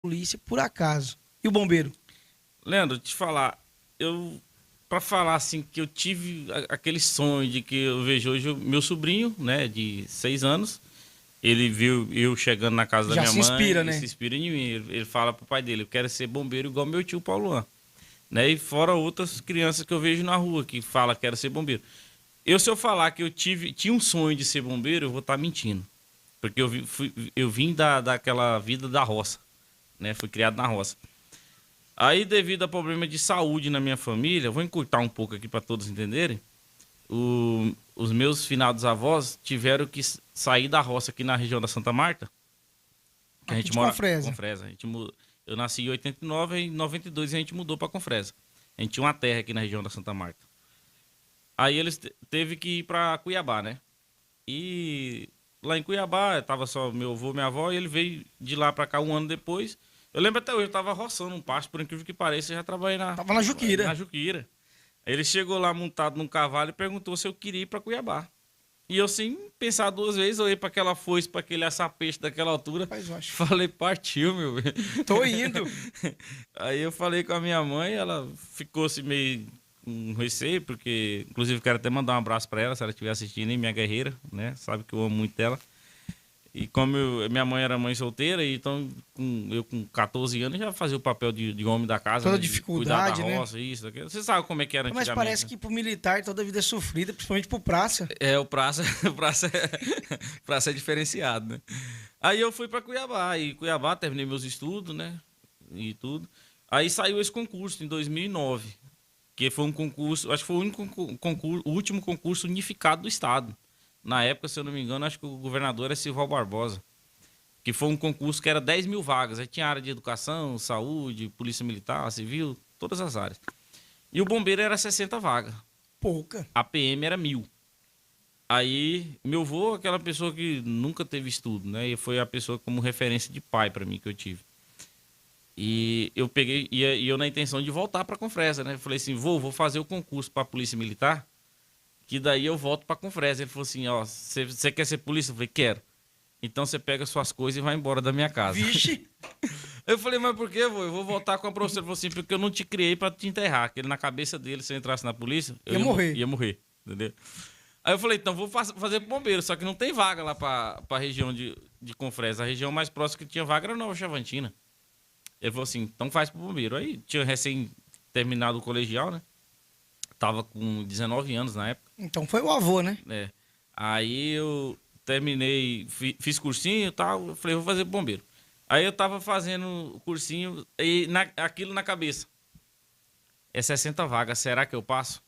polícia por acaso. E o bombeiro? Leandro, te falar, pra falar assim que eu tive aquele sonho de que eu vejo hoje o meu sobrinho, né, de 6 anos, ele viu eu chegando na casa da Já minha se mãe inspira, e se né? inspira em mim. Ele fala pro pai dele, eu quero ser bombeiro igual meu tio Paulo Luan, né? E fora outras crianças que eu vejo na rua que fala quero ser bombeiro. Se eu falar que tinha um sonho de ser bombeiro, eu vou estar mentindo. Porque eu vim daquela vida da roça, né? Fui criado na roça. Aí, devido a problema de saúde na minha família, vou encurtar um pouco aqui para todos entenderem. Os meus finados avós tiveram que sair da roça aqui na região da Santa Marta, que a Aqui gente de mora Confresa. Confresa. Eu nasci em 89 e em 92 a gente mudou para Confresa. A gente tinha uma terra aqui na região da Santa Marta. Aí eles teve que ir para Cuiabá, né? E lá em Cuiabá, tava só meu avô e minha avó, e ele veio de lá para cá um ano depois. Eu lembro até hoje, eu tava roçando um pasto, por incrível que pareça, eu já trabalhei Tava na na Juquira. Juquira. Aí ele chegou lá montado num cavalo e perguntou se eu queria ir para Cuiabá. E eu, sem pensar duas vezes, olhei para aquela foice, para aquele assar-peixe daquela altura. Rapaz, eu acho. Falei, partiu, meu velho. Tô indo. Aí eu falei com a minha mãe, ela ficou assim meio com receio, porque, inclusive, quero até mandar um abraço para ela, se ela estiver assistindo, hein, minha guerreira, né? Sabe que eu amo muito ela. E como minha mãe era mãe solteira, então eu com 14 anos já fazia o papel de homem da casa, Toda né? De cuidar da dificuldade, né? roça, isso, daquilo. Você sabe como é que era Mas antigamente, parece né? que pro militar toda a vida é sofrida, principalmente pro praça. É, o praça, o praça é diferenciado, né? Aí eu fui para Cuiabá, e Cuiabá terminei meus estudos, né? E tudo. Aí saiu esse concurso em 2009, que foi um concurso, acho que foi o único concurso, o último concurso unificado do estado. Na época, se eu não me engano, acho que o governador era Silval Barbosa, que foi um concurso que era 10 mil vagas. Aí tinha área de educação, saúde, polícia militar, civil, todas as áreas. E o bombeiro era 60 vagas. Pouca. A PM era 1.000. Aí, meu avô, aquela pessoa que nunca teve estudo, né? E foi a pessoa como referência de pai para mim que eu tive. E eu peguei, e eu na intenção de voltar para Confresa, né? Eu falei assim, vou fazer o concurso para Polícia Militar, que daí eu volto para Confresa. Ele falou assim, ó, você quer ser polícia? Eu falei, quero. Então você pega suas coisas e vai embora da minha casa. Vixe, Eu falei, mas por quê, vô? Eu vou voltar com a professora. Ele falou assim, porque eu não te criei para te enterrar. Que ele, na cabeça dele, se eu entrasse na polícia, eu ia morrer. ia morrer, entendeu? Aí eu falei, então vou fazer pro bombeiro, só que não tem vaga lá pra região de Confresa. A região mais próxima que tinha vaga era Nova Chavantina. Ele falou assim, então faz pro bombeiro. Aí tinha recém terminado o colegial, né? Tava com 19 anos na época, Então foi o avô, né? né? Aí eu terminei, fiz cursinho e tal, eu falei, vou fazer pro bombeiro. Aí eu tava fazendo o cursinho e aquilo na cabeça. É 60 vagas, será que eu passo?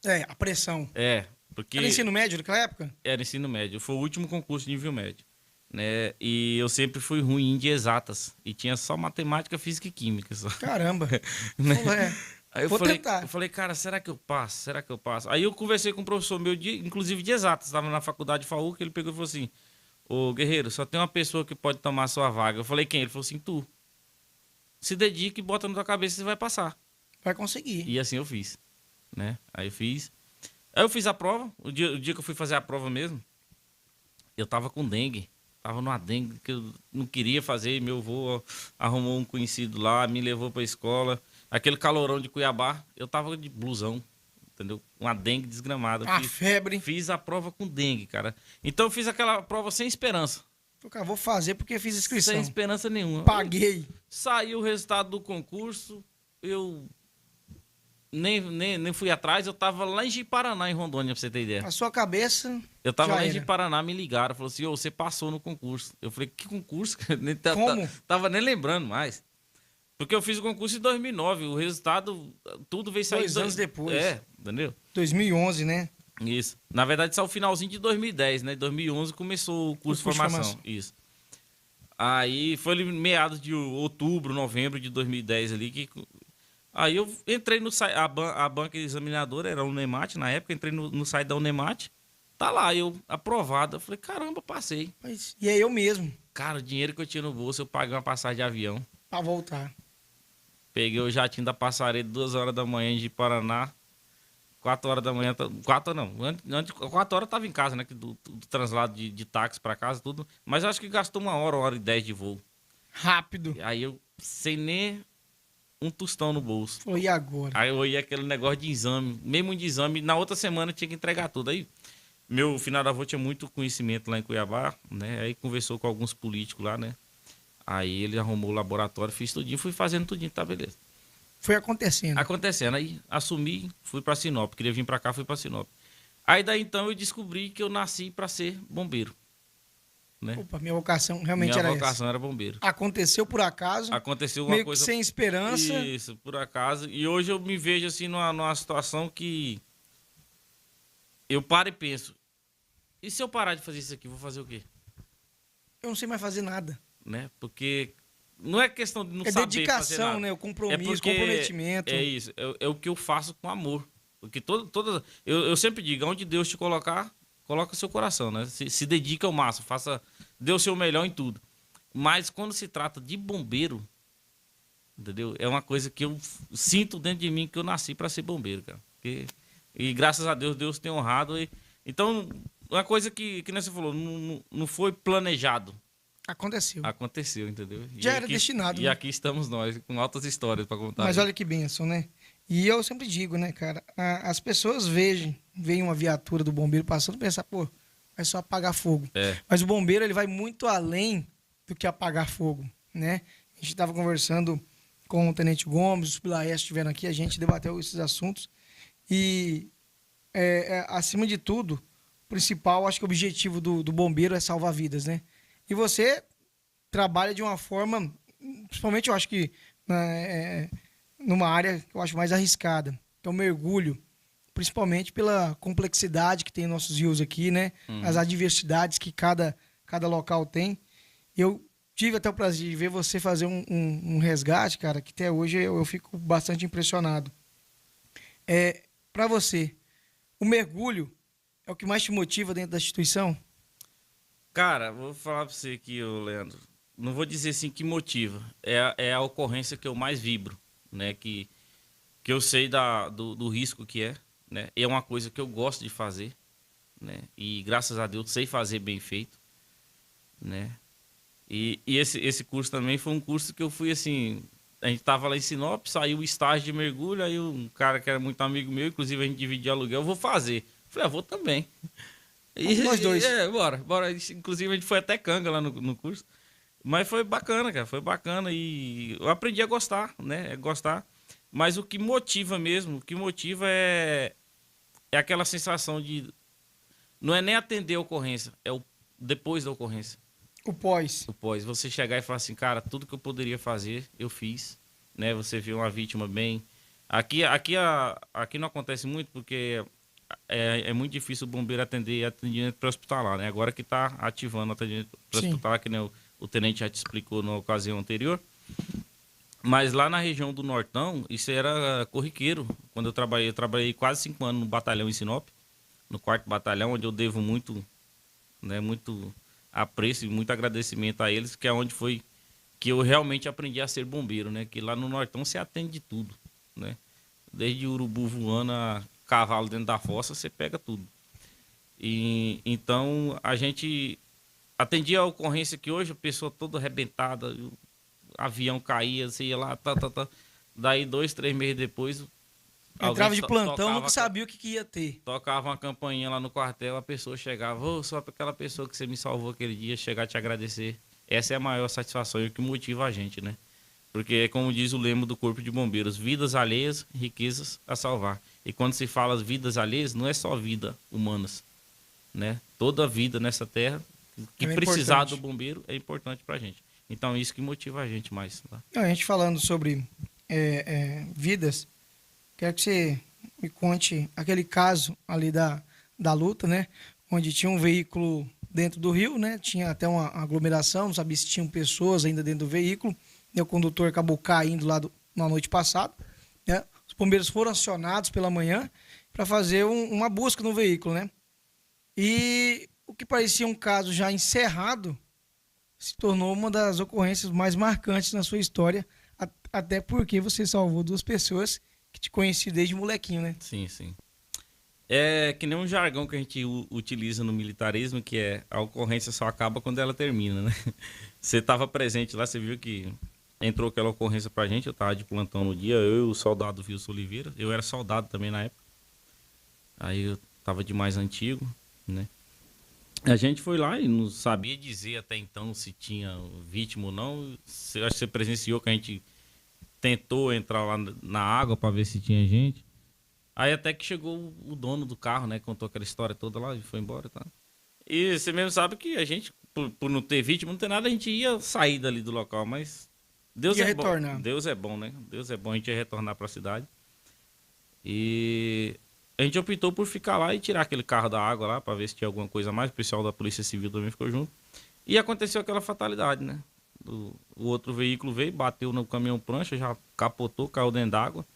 É, a pressão. É, Era porque ensino médio naquela época? era ensino médio. Foi o último concurso de nível médio, né? E eu sempre fui ruim de exatas. E tinha só matemática, física e química só. Caramba. Né? Falou, é, Aí vou tentar. eu falei, cara, será que eu passo? Será que eu passo? Aí eu conversei com um professor meu, inclusive de exatas, estava na faculdade de FAU, que ele pegou e falou assim, ô Guerreiro, só tem uma pessoa que pode tomar a sua vaga. Eu falei, quem? Ele falou assim, tu. Se dedique, bota na tua cabeça e você vai passar. Vai conseguir. E assim eu fiz, né? Aí eu fiz. Aí eu fiz a prova, o dia que eu fui fazer a prova mesmo, eu tava com dengue. Tava numa dengue que eu não queria fazer. E meu avô arrumou um conhecido lá, me levou pra escola. Aquele calorão de Cuiabá, eu tava de blusão, entendeu? Uma dengue desgramada. A febre. Fiz a prova com dengue, cara. Então eu fiz aquela prova sem esperança. Falei, cara, vou fazer porque fiz inscrição. Sem esperança nenhuma. Paguei. Saiu o resultado do concurso, eu nem fui atrás, eu tava lá em Ji-Paraná, em Rondônia, pra você ter ideia. Na sua cabeça, Eu tava já lá em era. Ji-Paraná, me ligaram, falou assim, ô, você passou no concurso. Eu falei, que concurso? Nem Como? tava nem lembrando mais. Porque eu fiz o concurso em 2009, o resultado, tudo veio sair... 2 anos depois. É, entendeu? 2011, né? Isso. Na verdade, saiu o finalzinho de 2010, né? Em 2011 começou o curso de formação. Isso. Aí foi ali meados de outubro, novembro de 2010 ali que... Aí eu entrei no site, a banca examinadora era a Unemat na época, entrei no site da Unemat, tá lá, eu aprovado. Eu falei, caramba, passei. Mas, e é eu mesmo, Cara, o dinheiro que eu tinha no bolso, eu paguei uma passagem de avião. pra voltar. Peguei o jatinho da Passareda, 2 horas da manhã de Paraná, 4 horas da manhã, 4 não, 4 horas eu tava em casa, né, do translado de táxi pra casa, tudo. Mas eu acho que gastou 1 hora, 1 hora e 10 de voo. Rápido. Aí eu, sem nem um tostão no bolso. Falou, e agora? Aí eu ia aquele negócio de exame, mesmo de exame, na outra semana eu tinha que entregar tudo. Aí meu finado tinha muito conhecimento lá em Cuiabá, né? Aí conversou com alguns políticos lá, né? Aí ele arrumou o laboratório, fiz tudinho, fui fazendo tudinho, tá beleza. Foi acontecendo. Acontecendo, aí assumi, fui pra Sinop, queria vir pra cá, fui pra Sinop. Aí daí então eu descobri que eu nasci pra ser bombeiro, né? Opa, minha vocação realmente Minha era vocação era bombeiro. essa. Aconteceu por acaso, Aconteceu uma meio coisa... que sem esperança. Isso, por acaso. E hoje eu me vejo assim numa situação que eu paro e penso, e se eu parar de fazer isso aqui, vou fazer o quê? Eu não sei mais fazer nada. Né? Porque não é questão de não É saber dedicação, fazer nada. né? O compromisso, porque comprometimento. É isso, é o que eu faço com amor. Porque eu sempre digo, onde Deus te colocar, coloca o seu coração, né? Se dedica ao máximo, dê o seu melhor em tudo. Mas quando se trata de bombeiro, entendeu? É uma coisa que eu sinto dentro de mim que eu nasci para ser bombeiro, cara. E graças a Deus, Deus tem honrado. Então, uma coisa que nem você falou, não foi planejado. Aconteceu. Aconteceu, entendeu? Já era destinado, E né? aqui estamos nós, com altas histórias para contar. Mas olha que bênção, né? E eu sempre digo, né, cara? As pessoas veem uma viatura do bombeiro passando e pensam, pô, é só apagar fogo. É. Mas o bombeiro, ele vai muito além do que apagar fogo, né? A gente estava conversando com o Tenente Gomes, os Pilaés estiveram aqui, a gente debateu esses assuntos. E, acima de tudo, o principal, acho que o objetivo do bombeiro é salvar vidas, né? E você trabalha de uma forma, principalmente eu acho que numa área que eu acho mais arriscada, que é o mergulho, principalmente pela complexidade que tem nossos rios aqui, né? As adversidades que cada local tem. Eu tive até o prazer de ver você fazer um resgate, cara, que até hoje eu fico bastante impressionado. Para você, o mergulho é o que mais te motiva dentro da instituição? Cara, vou falar pra você aqui, ô Leandro. Não vou dizer assim que motiva. É a ocorrência que eu mais vibro, né? Que eu sei do risco que é, né? E é uma coisa que eu gosto de fazer, né? E graças a Deus sei fazer bem feito, né? E esse curso também foi um curso que eu fui assim... A gente tava lá em Sinop, saiu o estágio de mergulho, aí um cara que era muito amigo meu, inclusive a gente dividia aluguel, eu vou fazer. Falei, vou também. Nós dois. Bora. Inclusive a gente foi até canga lá no curso. Mas foi bacana, cara, foi bacana e eu aprendi a gostar, né? Gostar. Mas o que motiva mesmo, é aquela sensação de... Não é nem atender a ocorrência, é o depois da ocorrência. O pós. O pós. Você chegar e falar assim, cara, tudo que eu poderia fazer, eu fiz. Né? Você viu uma vítima bem... Aqui não acontece muito porque é muito difícil o bombeiro atender atendimento pré-hospitalar, né? Agora que está ativando o atendimento pré-hospitalar, que nem o tenente já te explicou na ocasião anterior. Mas lá na região do Nortão, isso era corriqueiro. Quando eu trabalhei quase 5 anos no batalhão em Sinop, no 4º batalhão, onde eu devo muito, né, muito apreço e muito agradecimento a eles, que é onde foi que eu realmente aprendi a ser bombeiro, né? Que lá no Nortão você atende de tudo, né? Desde urubu voando a cavalo dentro da fossa, você pega tudo. E então a gente atendia a ocorrência que hoje a pessoa toda arrebentada, o avião caía, você ia lá, Daí 2, 3 meses depois entrava de plantão, nunca tocava, sabia o que ia ter. Tocava uma campainha lá no quartel, a pessoa chegava, só para aquela pessoa que você me salvou aquele dia, chegar a te agradecer. Essa é a maior satisfação e o que motiva a gente, né? Porque é como diz o lema do Corpo de Bombeiros, vidas alheias, riquezas a salvar. E quando se fala vidas alheias, não é só vida humanas, né? Toda vida nessa terra que precisar do bombeiro é importante pra gente. Então, isso que motiva a gente mais. Tá? A gente falando sobre vidas, quero que você me conte aquele caso ali da luta, né? Onde tinha um veículo dentro do rio, né? Tinha até uma aglomeração, não sabia se tinham pessoas ainda dentro do veículo. E o condutor acabou caindo lá na noite passada, né? Os bombeiros foram acionados pela manhã para fazer uma busca no veículo, né? E o que parecia um caso já encerrado se tornou uma das ocorrências mais marcantes na sua história, até porque você salvou 2 pessoas que te conheciam desde molequinho, né? Sim, sim. É que nem um jargão que a gente utiliza no militarismo, que é a ocorrência só acaba quando ela termina, né? Você estava presente lá, você viu que entrou aquela ocorrência pra gente, eu tava de plantão no dia, eu e o soldado Wilson Oliveira, eu era soldado também na época, aí eu tava de mais antigo, né? A gente foi lá e não sabia dizer até então se tinha vítima ou não. Acho que você presenciou que a gente tentou entrar lá na água para ver se tinha gente. Aí até que chegou o dono do carro, né? Contou aquela história toda lá e foi embora, tá? E você mesmo sabe que a gente, por não ter vítima, não ter nada, a gente ia sair dali do local, mas Deus Ia é retornar. bom. Deus é bom, né? Deus é bom, a gente ia retornar para a cidade. E a gente optou por ficar lá e tirar aquele carro da água lá para ver se tinha alguma coisa a mais. O pessoal da Polícia Civil também ficou junto. E aconteceu aquela fatalidade, né? O outro veículo veio, bateu no caminhão prancha, já capotou, caiu dentro d'água.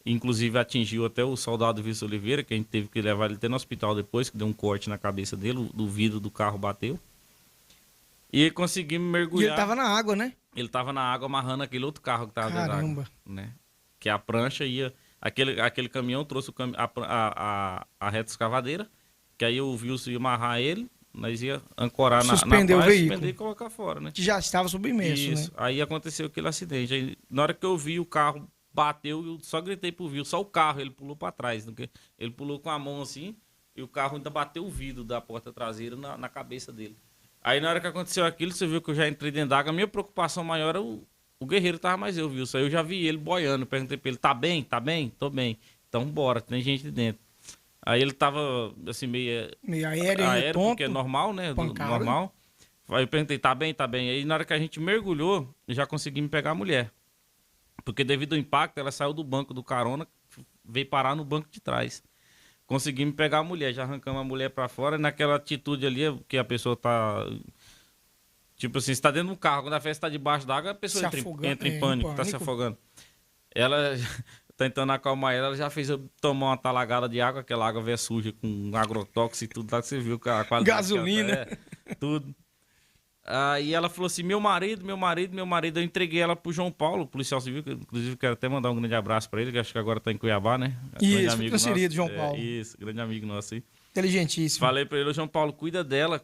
Inclusive atingiu até o soldado Wilson Oliveira, que a gente teve que levar ele até no hospital depois, que deu um corte na cabeça dele, do vidro do carro bateu. E conseguimos E mergulhar. ele tava na água, né? Ele tava na água amarrando aquele outro carro que tava dentro da Caramba. água, né? Que a prancha ia... Aquele caminhão trouxe a reta escavadeira, que aí o Wilson ia amarrar ele, nós ia ancorar Suspender o praia, veículo. suspender e colocar fora, né? Que já estava submerso, Isso. né? Aí aconteceu aquele acidente. Aí, na hora que eu vi o carro bateu, eu só gritei pro Wilson, só o carro, ele pulou para trás. Ele pulou com a mão assim, e o carro ainda bateu o vidro da porta traseira na cabeça dele. Aí na hora que aconteceu aquilo, você viu que eu já entrei dentro d'água, a minha preocupação maior era o guerreiro tava mais eu, Wilson. Aí eu já vi ele boiando, perguntei pra ele, tá bem? Tá bem? Tô bem. Então bora, tem gente dentro. Aí ele tava assim meio aéreo, tonto, porque é normal, né? pancada. Normal. Aí eu perguntei, tá bem, tá bem. Aí na hora que a gente mergulhou, já conseguimos pegar a mulher. Porque devido ao impacto, ela saiu do banco do carona, veio parar no banco de trás. Conseguimos pegar a mulher, já arrancamos a mulher pra fora. Naquela atitude ali, que a pessoa tá... Tipo assim, você tá dentro de um carro, quando a festa tá debaixo d'água, a pessoa entra em pânico, tá se afogando. Ela, tentando acalmar ela já fez eu tomar uma talagada de água, aquela água velha suja, com agrotóxico e tudo lá, que você viu que a qualidade... Gasolina. Tudo. Aí ela falou assim, meu marido. Eu entreguei ela pro João Paulo, policial civil, que inclusive quero até mandar um grande abraço pra ele, que acho que agora tá em Cuiabá, né? Isso, foi transferido, João Paulo. Isso, grande amigo nosso aí. Inteligentíssimo. Falei pra ele, João Paulo, cuida dela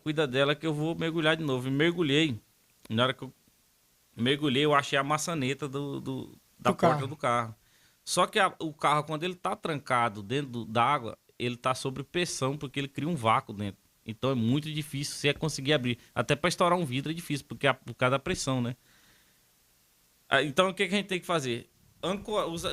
que eu vou mergulhar de novo. E mergulhei. Na hora que eu mergulhei, eu achei a maçaneta da porta do carro. Só que o carro, quando ele tá trancado dentro da água, ele tá sob pressão, porque ele cria um vácuo dentro. Então é muito difícil você conseguir abrir. Até para estourar um vidro é difícil, por causa da pressão, né? Então o que a gente tem que fazer?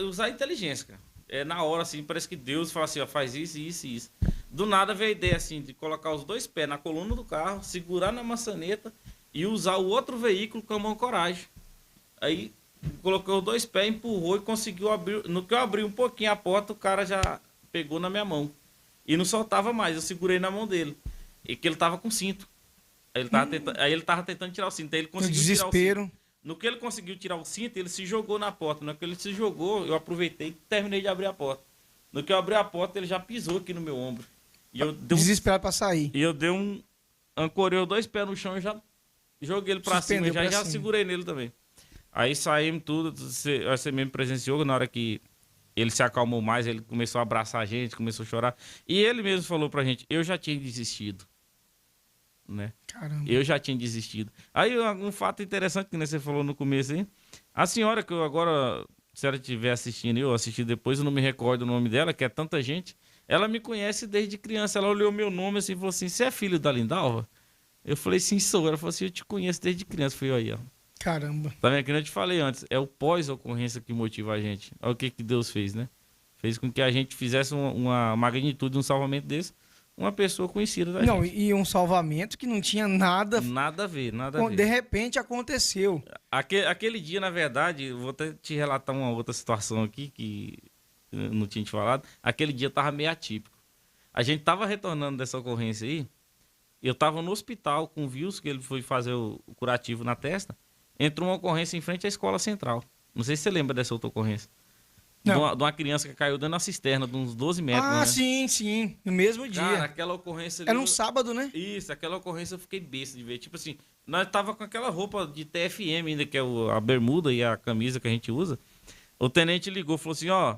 Usar a inteligência, cara. Na hora, assim, parece que Deus fala assim, ó, faz isso, isso e isso. Do nada veio a ideia, assim, de colocar os dois pés na coluna do carro, segurar na maçaneta e usar o outro veículo como ancoragem. Aí colocou os dois pés, empurrou e conseguiu abrir. No que eu abri um pouquinho a porta, o cara já pegou na minha mão. E não soltava mais, eu segurei na mão dele. E que ele tava com cinto. Aí ele tava tentando tirar o cinto. Aí ele conseguiu tirar o cinto. No que ele conseguiu tirar o cinto, ele se jogou na porta. No que ele se jogou, eu aproveitei e terminei de abrir a porta. No que eu abri a porta, ele já pisou aqui no meu ombro. E eu desesperado pra sair. E eu dei ancorei os dois pés no chão e já joguei ele pra cima. E já segurei nele também. Aí saímos tudo. Você mesmo presenciou na hora que ele se acalmou mais, ele começou a abraçar a gente, começou a chorar. E ele mesmo falou pra gente, eu já tinha desistido. Né? Caramba. Eu já tinha desistido. Aí um fato interessante que você falou no começo aí. A senhora que eu agora, se ela estiver assistindo, eu assisti depois, eu não me recordo o nome dela, que é tanta gente. Ela me conhece desde criança. Ela olhou meu nome assim e falou assim, você é filho da Lindalva? Eu falei, sim, sou. Ela falou assim, eu te conheço desde criança. Eu falei, aí, ó. Caramba. Tá vendo? Que eu te falei antes, é o pós-ocorrência que motiva a gente. Olha o que Deus fez, né? Fez com que a gente fizesse uma magnitude, um salvamento desse, uma pessoa conhecida da gente. E um salvamento que não tinha nada... Nada a ver, nada a ver. De repente aconteceu. Aquele dia, na verdade, eu vou até te relatar uma outra situação aqui que eu não tinha te falado. Aquele dia tava meio atípico. A gente tava retornando dessa ocorrência aí, eu tava no hospital com o Wilson, que ele foi fazer o curativo na testa, entrou uma ocorrência em frente à escola central. Não sei se você lembra dessa outra ocorrência. De uma criança que caiu dentro da cisterna, de uns 12 metros. Ah, né? sim. No mesmo dia. Cara, aquela ocorrência ali... Era um sábado, né? Isso, aquela ocorrência eu fiquei besta de ver. Tipo assim, nós tava com aquela roupa de TFM ainda, que é a bermuda e a camisa que a gente usa. O tenente ligou, falou assim, ó,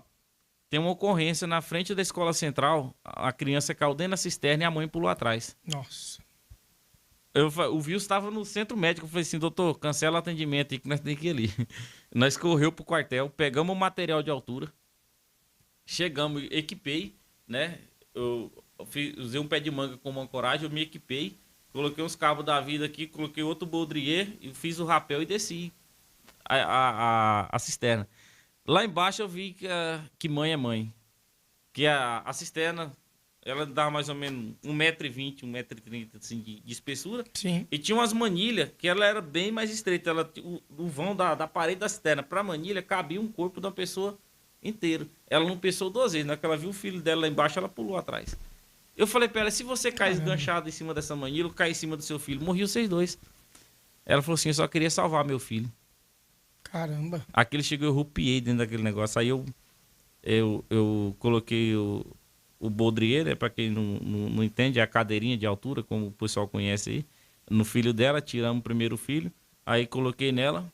tem uma ocorrência na frente da escola central, a criança caiu dentro da cisterna e a mãe pulou atrás. Nossa. O Wilson estava no centro médico. Eu falei assim, doutor, cancela o atendimento aí que nós temos que ir ali. Nós correu pro quartel, pegamos o material de altura, chegamos, equipei, né? Usei um pé de manga como ancoragem, eu me equipei, coloquei uns cabos da vida aqui, coloquei outro baudrier, e fiz o rapel e desci a cisterna. Lá embaixo eu vi que mãe é mãe. Que a cisterna, ela dá mais ou menos 1,20 m, 1,30 m assim, de espessura. Sim. E tinha umas manilhas que ela era bem mais estreita. O vão da parede da cisterna para a manilha cabia um corpo de uma pessoa inteiro. Ela não pensou 2 vezes. Na que ela viu o filho dela lá embaixo, ela pulou atrás. Eu falei para ela, se você cair esganchado em cima dessa manilha, ou cair em cima do seu filho, morriam vocês dois. Ela falou assim, eu só queria salvar meu filho. Caramba. Aquele chegou, eu rupiei dentro daquele negócio. Aí eu coloquei o baudrier, né, para quem não entende, é a cadeirinha de altura, como o pessoal conhece aí, no filho dela, tiramos o primeiro filho, aí coloquei nela,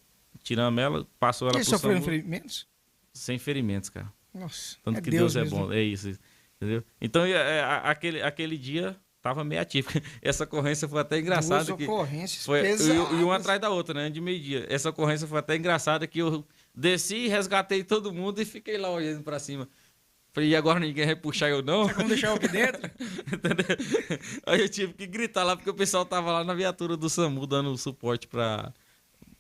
tiramos ela, passou ela Eles pro sofreram SAMU. ferimentos? Sem ferimentos, cara. Nossa, Tanto que Deus é mesmo. bom, é isso, entendeu? Então, aquele dia tava meio atípico. Essa ocorrência foi até engraçada. Duas ocorrências Foi, pesadas. e uma atrás da outra, né, de meio-dia. Essa ocorrência foi até engraçada que eu desci, resgatei todo mundo e fiquei lá olhando pra cima. Falei, e agora ninguém vai puxar eu não? Você como deixar eu aqui dentro? Entendeu? Aí eu tive que gritar lá, porque o pessoal tava lá na viatura do SAMU dando suporte para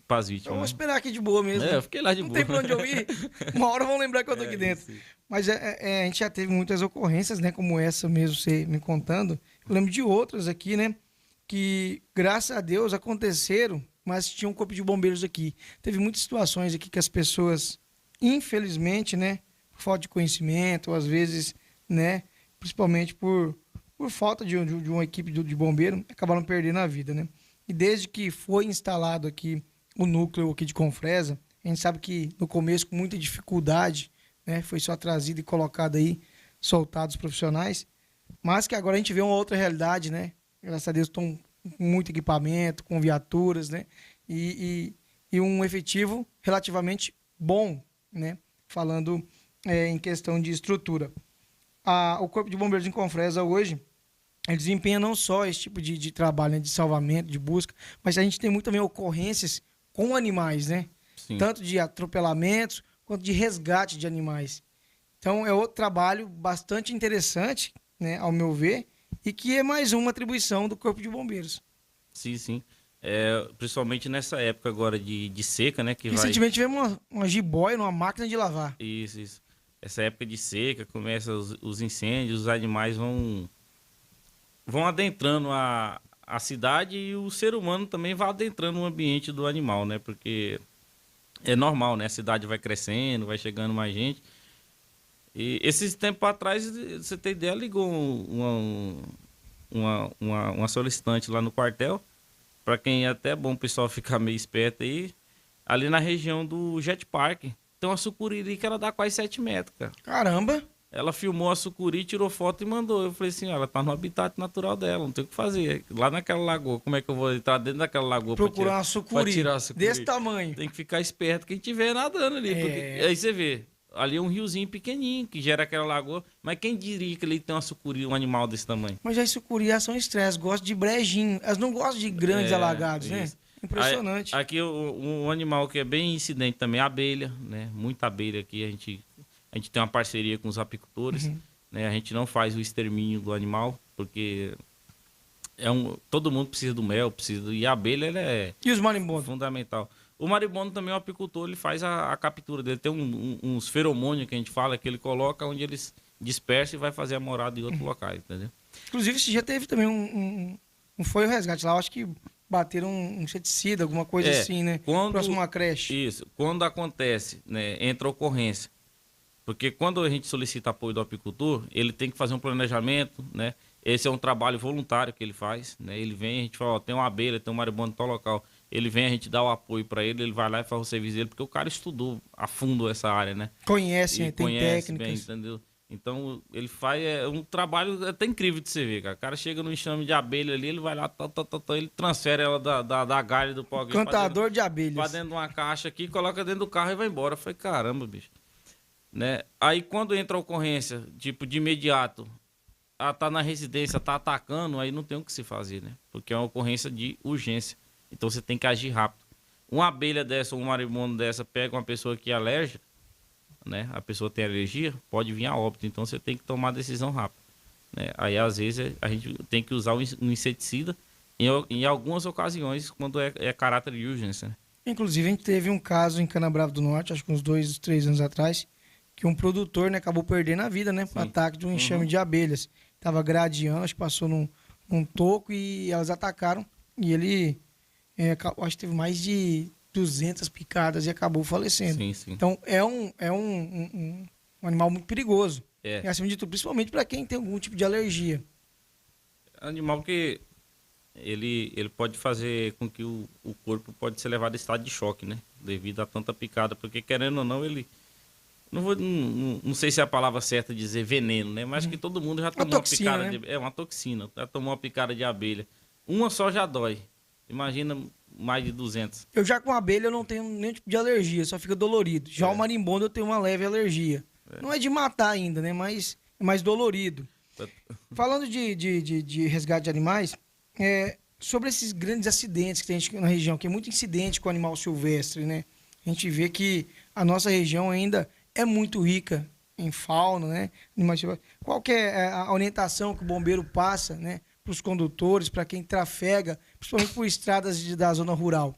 as vítimas. Eu vou né? esperar aqui de boa mesmo. Eu fiquei lá de não boa. Não tem pra onde eu ir. Uma hora vão lembrar que eu tô aqui dentro. Isso. Mas a gente já teve muitas ocorrências, né? Como essa mesmo, você me contando. Eu lembro de outras aqui, né? Que, graças a Deus, aconteceram, mas tinha um corpo de bombeiros aqui. Teve muitas situações aqui que as pessoas, infelizmente, né? Por falta de conhecimento, ou às vezes, né? Principalmente por falta de uma equipe de bombeiro, acabaram perdendo a vida, né? E desde que foi instalado aqui o núcleo aqui de Confresa, a gente sabe que no começo, com muita dificuldade, né, foi só trazido e colocado aí, soltados profissionais, mas que agora a gente vê uma outra realidade, né? Graças a Deus estão com muito equipamento, com viaturas, né? E um efetivo relativamente bom, né? Falando em questão de estrutura. O Corpo de Bombeiros em Confresa hoje, ele desempenha não só esse tipo de trabalho, né, de salvamento, de busca, mas a gente tem muito também ocorrências com animais, né? Sim. Tanto de atropelamentos quanto de resgate de animais. Então é outro trabalho bastante interessante, né, ao meu ver, e que é mais uma atribuição do Corpo de Bombeiros. Sim, sim. Principalmente nessa época agora de seca, né? Que recentemente tivemos uma jiboia numa máquina de lavar. Isso. Essa época de seca, começa os incêndios, os animais vão adentrando a cidade e o ser humano também vai adentrando o ambiente do animal, né? Porque é normal, né? A cidade vai crescendo, vai chegando mais gente. E esses tempos atrás, você tem ideia, ligou uma solicitante lá no quartel, para quem é até bom o pessoal ficar meio esperto aí, ali na região do Jet Park, tem uma sucuriri que ela dá quase 7 metros, cara. Caramba! Ela filmou a sucuri, tirou foto e mandou. Eu falei assim, ela tá no habitat natural dela, não tem o que fazer. Lá naquela lagoa, como é que eu vou entrar dentro daquela lagoa procurar uma sucuri, pra tirar a sucuri desse tamanho? Tem que ficar esperto quem tiver nadando ali. Porque aí você vê, ali é um riozinho pequenininho que gera aquela lagoa, mas quem diria que ali tem uma sucuri, um animal desse tamanho? Mas as sucurias são estresse, gostam de brejinho. Elas não gostam de grandes alagados, isso. né? Impressionante. Aqui um animal que é bem incidente também é a abelha, né? Muita abelha aqui, a gente tem uma parceria com os apicultores, né? A gente não faz o extermínio do animal, porque todo mundo precisa do mel, e a abelha ela é E os marimbondos? fundamental. O marimbondo também, o apicultor, ele faz a captura dele. Tem uns feromônios que a gente fala, que ele coloca onde eles dispersam e vai fazer a morada em outros locais, entendeu? Inclusive, esse dia teve também foi o resgate lá, eu acho que bateram um inseticida, alguma coisa assim, né? Próximo a uma creche. Isso. Quando acontece, né, entra a ocorrência. Porque quando a gente solicita apoio do apicultor, ele tem que fazer um planejamento, né? Esse é um trabalho voluntário que ele faz, né? Ele vem, a gente fala, ó, tem uma abelha, tem um marimbondo em tal local. Ele vem, a gente dá o apoio para ele vai lá e faz o serviço dele, porque o cara estudou a fundo essa área, né? Conhece, tem técnicas. Bem, entendeu? Então, ele faz um trabalho até incrível de você ver, cara. O cara chega no enxame de abelha ali, ele vai lá, ele transfere ela da galha do pau. Cantador de abelhas. Pra dentro de uma caixa aqui, coloca dentro do carro e vai embora. Eu falei, caramba, bicho. Né? Aí, quando entra a ocorrência, tipo, de imediato, tá na residência, tá atacando, aí não tem o que se fazer, né? Porque é uma ocorrência de urgência. Então você tem que agir rápido. Uma abelha dessa, um marimbondo dessa, pega uma pessoa que é alérgica, né? A pessoa tem alergia, pode vir a óbito. Então você tem que tomar a decisão rápida, né? Aí às vezes a gente tem que usar um inseticida em algumas ocasiões, quando é caráter de urgência, né? Inclusive, a gente teve um caso em Canabrava do Norte, acho que uns 2, 3 anos atrás, que um produtor, né, acabou perdendo a vida, né, por ataque de um enxame de abelhas. Tava gradeando, acho que passou num toco e elas atacaram. E ele, acho que teve mais de 200 picadas e acabou falecendo. Sim, sim. Então, é um animal muito perigoso. É. E acima de tudo, principalmente para quem tem algum tipo de alergia. Animal que ele pode fazer com que o corpo pode ser levado em estado de choque, né? Devido a tanta picada, porque querendo ou não, ele... Não sei se é a palavra certa dizer veneno, né? Mas que todo mundo já tomou uma picada, né? É uma toxina, já tomou uma picada de abelha. Uma só já dói. Imagina mais de 200. Eu já com abelha eu não tenho nenhum tipo de alergia, só fica dolorido. Já o marimbondo eu tenho uma leve alergia. Não é de matar ainda, né? Mas é mais dolorido. Falando de resgate de animais, sobre esses grandes acidentes que tem na região, que é muito incidente com animal silvestre, né? A gente vê que a nossa região ainda é muito rica em fauna, né? Qual que é a orientação que o bombeiro passa, né, para os condutores, para quem trafega, principalmente por estradas da zona rural?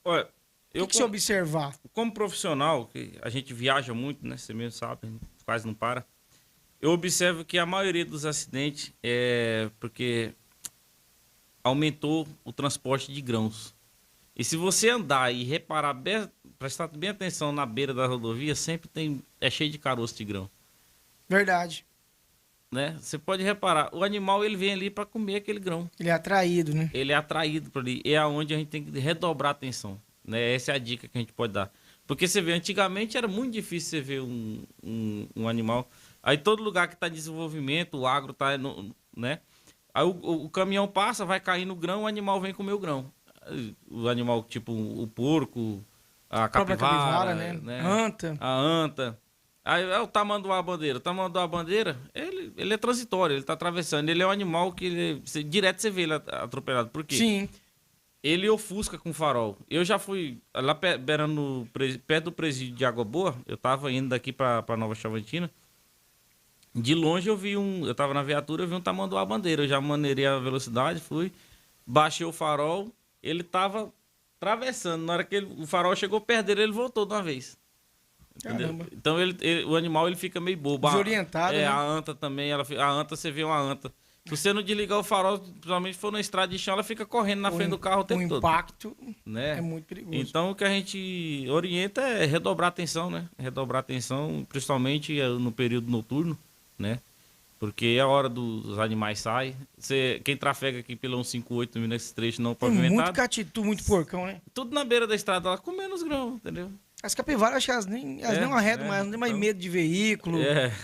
Olha, o que você observar? Como profissional, que a gente viaja muito, né? Você mesmo sabe, quase não para. Eu observo que a maioria dos acidentes é porque aumentou o transporte de grãos. E se você andar e reparar, prestar bem atenção na beira da rodovia, sempre é cheio de caroço de grão. Verdade. Né? Você pode reparar, o animal ele vem ali para comer aquele grão. Ele é atraído, né? Ele é atraído por ali. É aonde a gente tem que redobrar a atenção. Né? Essa é a dica que a gente pode dar. Porque você vê, antigamente era muito difícil você ver um animal. Aí todo lugar que está em desenvolvimento, o agro está, né? Aí o caminhão passa, vai cair no grão, o animal vem comer o grão. O animal tipo o porco, a capivara, né? Anta. A anta. Aí é o tamanduá-bandeira. O tamanduá-bandeira, ele é transitório, ele está atravessando. Ele é um animal que direto você vê ele atropelado. Por quê? Sim. Ele ofusca com farol. Eu já fui lá perto do presídio de Água Boa, eu estava indo daqui para Nova Chavantina. De longe eu estava na viatura, eu vi um tamanduá-bandeira. Eu já maneirei a velocidade, baixei o farol. Ele tava atravessando. Na hora que o farol chegou perto dele, ele voltou de uma vez. Entendeu? Então o animal ele fica meio bobo. Desorientado, né? A anta também. A anta, você vê uma anta. Se você não desligar o farol, principalmente se for na estrada de chão, ela fica correndo na frente do carro o tempo todo. O impacto né? É muito perigoso. Então o que a gente orienta é redobrar a atenção, né? Redobrar a atenção, principalmente no período noturno, né? Porque é a hora dos animais saem. Quem trafega aqui pelo 158 nesse trecho não pavimentado... Tem muito catitu, muito porcão, né? Tudo na beira da estrada, lá comendo os grãos, entendeu? As capivaras, acho que elas nem arredam mais, não tem mais medo de veículo.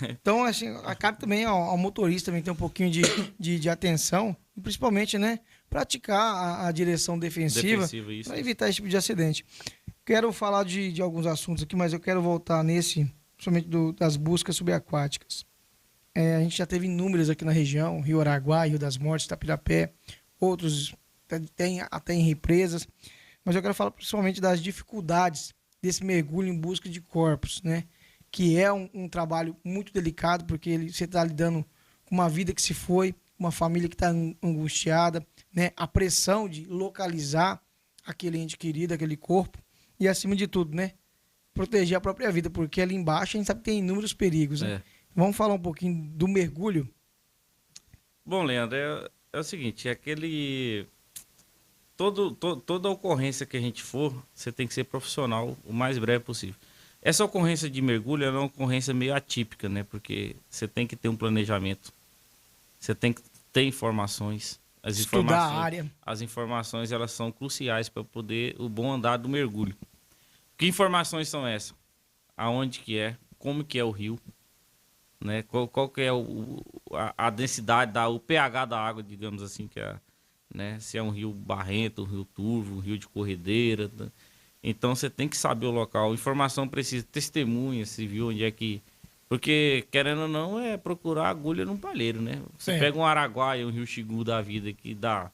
Então, assim, acaba também ao motorista também ter um pouquinho de atenção, e principalmente, né, praticar a direção defensiva para evitar esse tipo de acidente. Quero falar de alguns assuntos aqui, mas eu quero voltar principalmente das buscas subaquáticas. A gente já teve inúmeras aqui na região, Rio Araguá, Rio das Mortes, Tapirapé, outros tem até em represas, mas eu quero falar principalmente das dificuldades desse mergulho em busca de corpos, né? Que é um trabalho muito delicado, porque você está lidando com uma vida que se foi, uma família que está angustiada, né? A pressão de localizar aquele ente querido, aquele corpo, e acima de tudo, né? Proteger a própria vida, porque ali embaixo a gente sabe que tem inúmeros perigos, né? Vamos falar um pouquinho do mergulho? Bom, Leandro, é o seguinte, toda ocorrência que a gente for, você tem que ser profissional o mais breve possível. Essa ocorrência de mergulho é uma ocorrência meio atípica, né? Porque você tem que ter um planejamento, você tem que ter informações. Estudar a área. As informações, elas são cruciais para poder o bom andar do mergulho. Que informações são essas? Aonde que é? Como que é o rio? Né? Qual que é a densidade, o pH da água, digamos assim, né? Se é um rio barrento, um rio turvo, um rio de corredeira. Então você tem que saber o local. Informação precisa, testemunha, se viu onde é que Porque, querendo ou não, é procurar agulha num palheiro, né? Você É. pega um Araguaia, um Rio Xingu da vida que dá,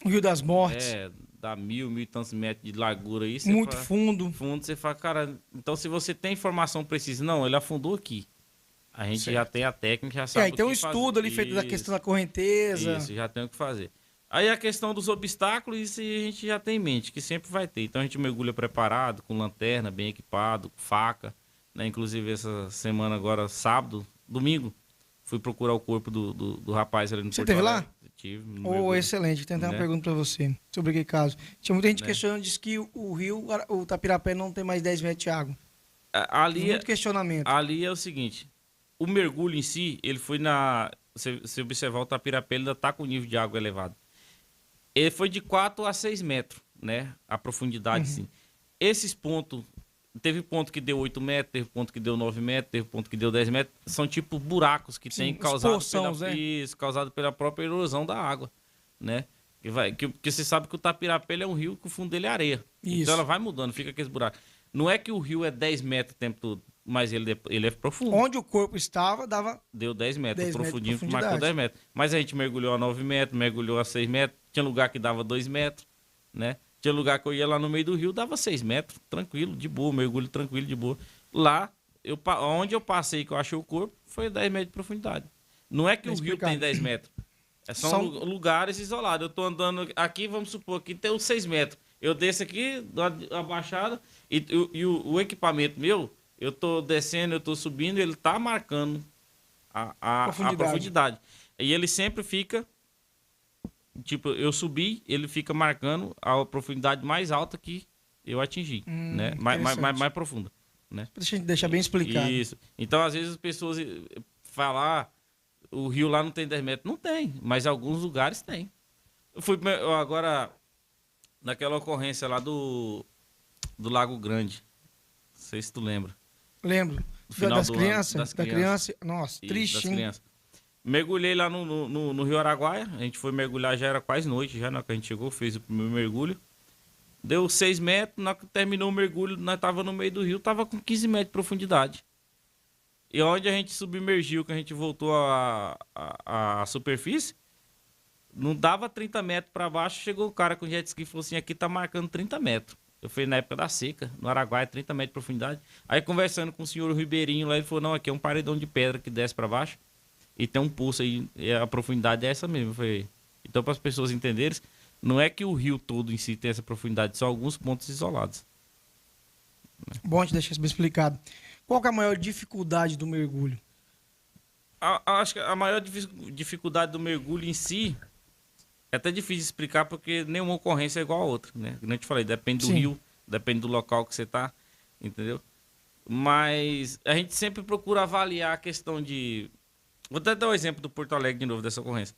O Rio das Mortes, é, dá mil e tantos metros de largura aí, você muito fala, fundo. fundo, você fala, cara, então se você tem informação precisa, não, ele afundou aqui. A gente já Certo. tem a técnica, já É, sabe e o tem um que fazer. estudo ali feito da questão da correnteza. Isso, já tem o que fazer. Aí a questão dos obstáculos, isso a gente já tem em mente, que sempre vai ter. Então a gente mergulha preparado, com lanterna, bem equipado, com faca. Né? Inclusive essa semana agora, sábado, domingo, fui procurar o corpo do rapaz ali no Você Porto teve Alegre. lá? Tive, no Oh, mergulho, excelente. Tem até uma né? pergunta pra você sobre aquele caso. Tinha muita gente Né? questionando, diz que o rio, o Tapirapé não tem mais 10 metros de água. Tem Ali, muito questionamento. ali é o seguinte, o mergulho em si, ele foi na... Se observar o Tapirapé, ele ainda está com o nível de água elevado. Ele foi de 4 a 6 metros, né? A profundidade, sim. Esses pontos, teve ponto que deu 8 metros, teve ponto que deu 9 metros, teve ponto que deu 10 metros. São tipo buracos que Sim, tem os causado poções, né? isso, causado pela própria erosão da água, né? Que você sabe que o Tapirapé ele é um rio que o fundo dele é areia. Isso. Então ela vai mudando, fica aqueles buracos. Não é que o rio é 10 metros o tempo todo, mas ele é profundo. Onde o corpo estava, dava Deu 10 metros, 10 o metros de profundinho profundidade. marcou 10 metros. Mas a gente mergulhou a 9 metros, mergulhou a 6 metros. Tinha lugar que dava 2 metros, né? Tinha lugar que eu ia lá no meio do rio, dava 6 metros, tranquilo, de boa, mergulho tranquilo, de boa. Lá, onde eu passei que eu achei o corpo, foi 10 metros de profundidade. Não é que Bem o rio explicado. tem 10 metros. São lugares isolados. Eu tô andando aqui, vamos supor que tem uns 6 metros. Eu desço aqui, dou a baixada, e o equipamento meu, eu tô descendo, eu tô subindo, ele tá marcando a profundidade. E ele sempre fica, tipo, eu subi, ele fica marcando a profundidade mais alta que eu atingi, né? Mais profunda, né? Deixa eu deixar bem explicado. Isso. Então, às vezes, as pessoas falam, o rio lá não tem 10 metros. Não tem, mas alguns lugares tem. Eu fui agora, naquela ocorrência lá do Lago Grande. Não sei se tu lembra. Lembro. No final Das do crianças? ano, das Da crianças. criança. Nossa, Isso, triste, das hein? crianças. Mergulhei lá no Rio Araguaia. A gente foi mergulhar, já era quase noite, já na hora que a gente chegou, fez o primeiro mergulho. Deu 6 metros, na hora que terminou o mergulho, nós tava no meio do rio, tava com 15 metros de profundidade. E onde a gente submergiu, que a gente voltou à superfície, não dava 30 metros para baixo, chegou o cara com jet ski e falou assim, aqui tá marcando 30 metros. Eu fui na época da seca, no Araguaia, 30 metros de profundidade. Aí conversando com o senhor Ribeirinho lá, ele falou, não, aqui é um paredão de pedra que desce para baixo e tem um pulso aí, e a profundidade é essa mesmo. Eu falei, então para as pessoas entenderem, não é que o rio todo em si tem essa profundidade, são alguns pontos isolados. Bom te deixar isso bem explicado. Qual que é a maior dificuldade do mergulho? Acho que a maior dificuldade do mergulho em si é até difícil de explicar porque nenhuma ocorrência é igual a outra, né? Como eu te falei, depende do Sim. rio, depende do local que você tá, entendeu? Mas a gente sempre procura avaliar a questão de... Vou até dar o exemplo do Porto Alegre de novo, dessa ocorrência.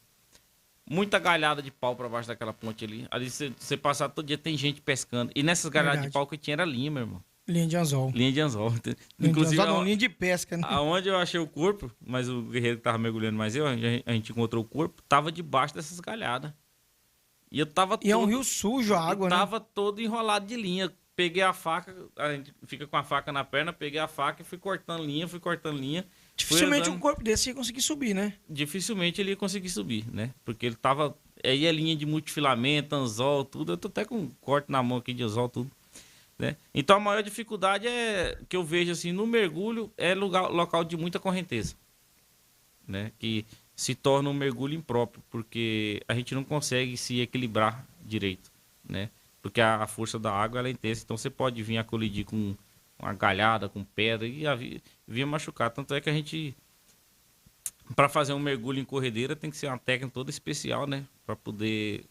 Muita galhada de pau para baixo daquela ponte ali. Ali você passar todo dia, tem gente pescando. E nessas galhadas Verdade. de pau que tinha era linha, meu irmão. Linha de anzol. Linha de anzol. Linha Inclusive, de anzol, não, linha de pesca, né? aonde eu achei o corpo, mas o guerreiro que tava mergulhando mais eu, a gente encontrou o corpo, tava debaixo dessas galhadas. E eu tava E é um rio sujo a água, né? tava todo enrolado de linha. Peguei a faca, a gente fica com a faca na perna, peguei a faca e fui cortando linha. Dificilmente andando. um corpo desse ia conseguir subir, né? Dificilmente ele ia conseguir subir, né? Porque ele tava... Aí é linha de multifilamento, anzol, tudo. Eu tô até com um corte na mão aqui de anzol, tudo. Né? Então a maior dificuldade que eu vejo assim no mergulho é local de muita correnteza, né? Que se torna um mergulho impróprio, porque a gente não consegue se equilibrar direito, né? Porque a força da água ela é intensa, então você pode vir a colidir com uma galhada, com pedra e vir machucar. Tanto é que a gente, para fazer um mergulho em corredeira, tem que ser uma técnica toda especial, né? Para poder...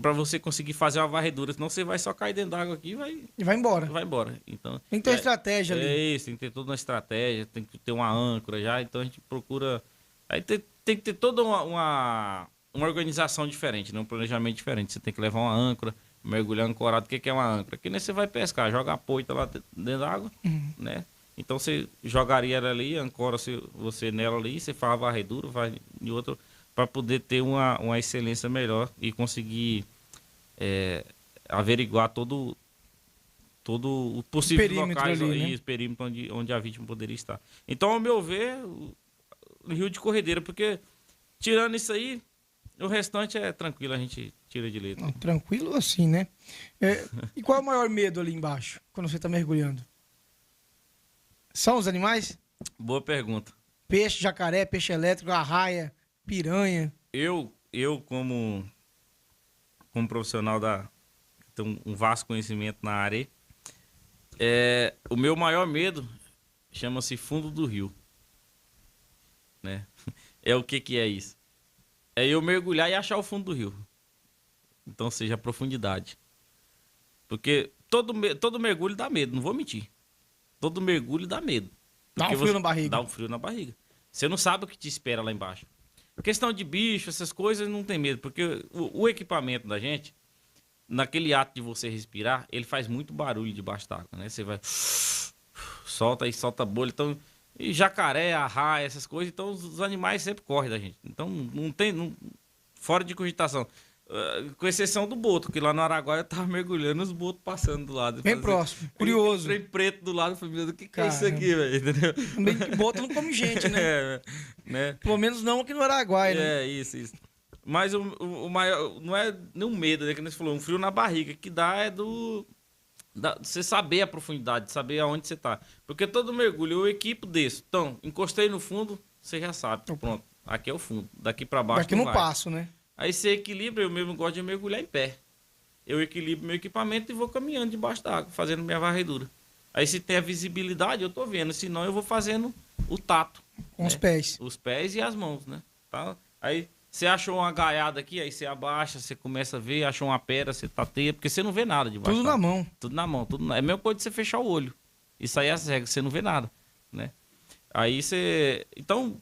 Para você conseguir fazer uma varredura, senão você vai só cair dentro d'água aqui E vai embora. vai embora. Então, Tem que ter uma estratégia ali. É isso, tem que ter toda uma estratégia, tem que ter uma âncora já, então a gente procura... Aí tem que ter toda uma organização diferente, né? Um planejamento diferente. Você tem que levar uma âncora, mergulhar ancorado. O que é uma âncora? Que nem você vai pescar, joga a poita lá dentro da água, né? Então você jogaria ela ali, ancora você nela ali, você faz a varredura, vai em outro... para poder ter uma excelência melhor e conseguir averiguar todo todo o possível Perímetro locais ali, e né? o perímetro onde a vítima poderia estar. Então, ao meu ver, o rio de corredeira, porque tirando isso aí, o restante é tranquilo, a gente tira de letra. Não, tranquilo assim, né? E qual é o maior medo ali embaixo, quando você tá mergulhando? São os animais? Boa pergunta. Peixe, jacaré, peixe elétrico, arraia, piranha. Eu como profissional que tem um vasto conhecimento na área, aí, o meu maior medo chama-se fundo do rio, né? É o que é isso? É eu mergulhar e achar o fundo do rio. Então, seja a profundidade. Porque todo mergulho dá medo, não vou mentir. Todo mergulho dá medo. Dá um Porque frio na barriga. Dá um frio na barriga. Você não sabe o que te espera lá embaixo. Questão de bicho, essas coisas, não tem medo. Porque o equipamento da gente, naquele ato de você respirar, ele faz muito barulho debaixo d'água, né? Você vai... Solta e solta bolha. Então, e jacaré, arraia, essas coisas. Então, os animais sempre correm da gente. Então, não tem... fora de cogitação. Com exceção do boto, que lá no Araguaia eu tava mergulhando, os botos passando do lado. Bem próximo, curioso. Trem preto do lado, eu falei, meu Deus, o que é isso Caramba. aqui, velho? Entendeu? Também que boto não come gente, né? É, né? Pelo menos não aqui no Araguaia, né? É, isso. Mas o maior, não é nenhum medo, né? Que você falou, um frio na barriga, que dá é você saber a profundidade, saber aonde você tá. Porque todo mergulho, eu equipo desse. Então, encostei no fundo, você já sabe. Pronto, aqui é o fundo. Daqui pra baixo Daqui não não vai. passo, né? Aí você equilibra, eu mesmo gosto de mergulhar em pé. Eu equilibro meu equipamento e vou caminhando debaixo da água, fazendo minha varredura. Aí se tem a visibilidade, eu tô vendo. Senão eu vou fazendo o tato. Com os pés. Os pés e as mãos, né? Tá? Aí você achou uma gaiada aqui, aí você abaixa, você começa a ver, achou uma pedra, você tateia, porque você não vê nada debaixo Tudo da na água. mão. Tudo na mão. É a mesma coisa de você fechar o olho. Isso aí é as regras, você não vê nada, né? Aí você... Então,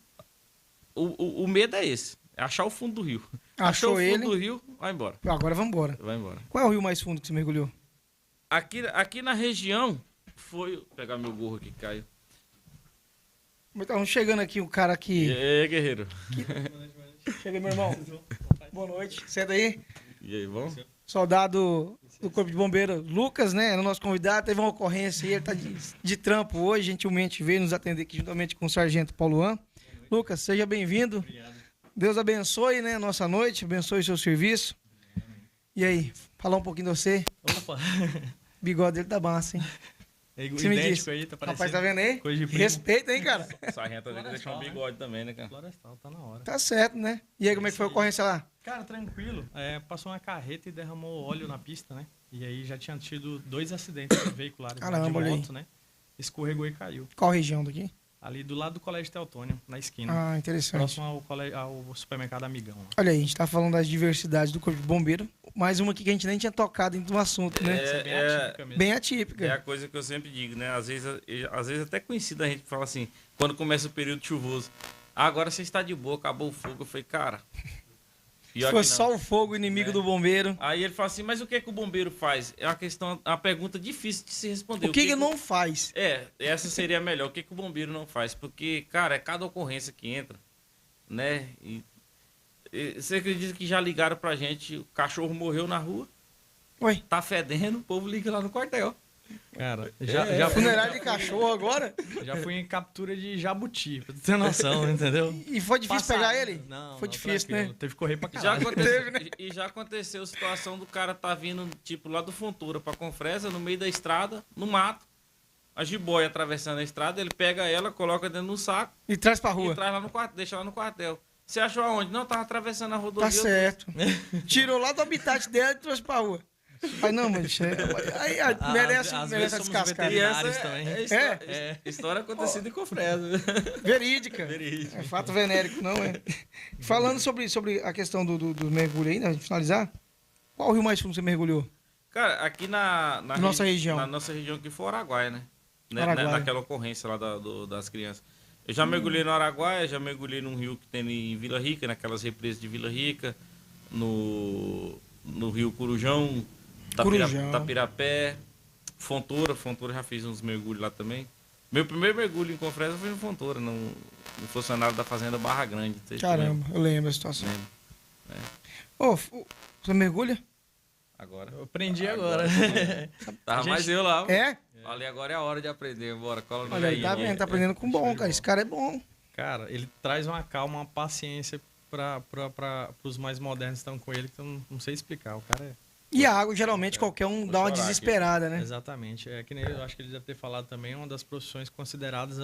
o medo é esse. É achar o fundo do rio. Achou Achou o fundo ele. do rio, vai embora. Agora vamos embora. Vai embora. Qual é o rio mais fundo que você mergulhou? Aqui na região, foi... Vou pegar meu gorro aqui, Caio. Estamos chegando aqui, o cara E que... aí, guerreiro? Chega aí, meu irmão. Boa noite. Senta aí. E aí, bom? Soldado do Corpo de Bombeiro, Lucas, né? É o nosso convidado. Teve uma ocorrência aí, ele tá de trampo hoje. Gentilmente veio nos atender aqui juntamente com o Sargento Paulo. Lucas, seja bem-vindo. Obrigado. Deus abençoe, né, a nossa noite, abençoe o seu serviço. E aí, falar um pouquinho de você. Opa! O bigode dele tá massa, hein? É Você me idêntico disse. aí, tá Rapaz, parecendo. tá vendo aí? Coisa de primo. Respeita, hein, cara? O sargento ali deixou um bigode também, né, cara? Florestal, tá na hora. Tá certo, né? E aí, como é que foi a ocorrência lá? Cara, tranquilo. Passou uma carreta e derramou óleo na pista, né? E aí já tinha tido 2 acidentes veiculares Caramba, de olha aí. moto, né? Escorregou e caiu. Qual região daqui? Ali do lado do Colégio Teotônio, na esquina. Ah, interessante. Próximo ao supermercado Amigão. Lá. Olha aí, a gente tá falando das diversidades do Corpo de Bombeiro. Mais uma aqui que a gente nem tinha tocado no assunto, né? Essa é bem atípica mesmo. Bem É atípica. a coisa que eu sempre digo, né? Às vezes até conhecido a gente fala assim, quando começa o período chuvoso. Ah, agora você está de boa, acabou o fogo. Eu falei, cara. Pior Foi que não. só o fogo inimigo do bombeiro. Aí ele fala assim, mas o que é que o bombeiro faz? É uma pergunta difícil de se responder. O que ele não faz? Essa seria a melhor. O que o bombeiro não faz? Porque, cara, é cada ocorrência que entra, né? E você acredita que já ligaram pra gente, o cachorro morreu na rua, Oi, tá fedendo, o povo liga lá no quartel. Cara, já fui, funerário de cachorro agora? já fui em captura de jabuti, pra tu ter noção, entendeu? E foi difícil Passado. pegar ele? Não, Foi não, difícil, tranquilo. né? Teve que correr pra Já caralho. aconteceu, e já aconteceu a situação do cara tá vindo, tipo, lá do Fontoura pra Confresa, no meio da estrada, no mato, a jiboia atravessando a estrada, ele pega ela, coloca dentro do saco E traz pra e rua. traz lá no quartel, deixa lá no quartel. Você achou aonde? Não, tava atravessando a rodovia. Tá certo. Tirou lá do habitat dela e trouxe pra rua. Aí não, mas aí, merece às vezes essa somos descascada. E essa veterinários também. história acontecida em Confresa. Verídica. Verídica. É fato venérico, não é? Falando sobre a questão do mergulho aí, né? Pra finalizar. Qual o rio mais fundo você mergulhou? Cara, aqui na Nossa região. Na nossa região aqui foi o Araguaia, né? Araguaia. Naquela ocorrência lá das crianças. Eu já mergulhei no Araguaia, já mergulhei num rio que tem em Vila Rica, naquelas represas de Vila Rica, no rio Corujão, Corujão. Tapirapé, Fontoura já fiz uns mergulhos lá também. Meu primeiro mergulho em Confresa foi no Fontoura, no funcionário da Fazenda Barra Grande. Não sei se tu lembra. Caramba, eu lembro a situação. Lembro. Ô, você mergulha? Agora. Eu aprendi agora. Tava gente- mais eu lá. É? Falei, agora é a hora de aprender. Bora, cola no Olha aí, tá velhinho. vendo? Tá aprendendo com bom, cara. Esse cara é bom. Cara, ele traz uma calma, uma paciência para os mais modernos que estão com ele, que eu não sei explicar. O cara é... E a água, geralmente, qualquer um dá uma chorar aqui. desesperada, né? Exatamente. É que nem eu acho que ele deve ter falado também, uma das profissões consideradas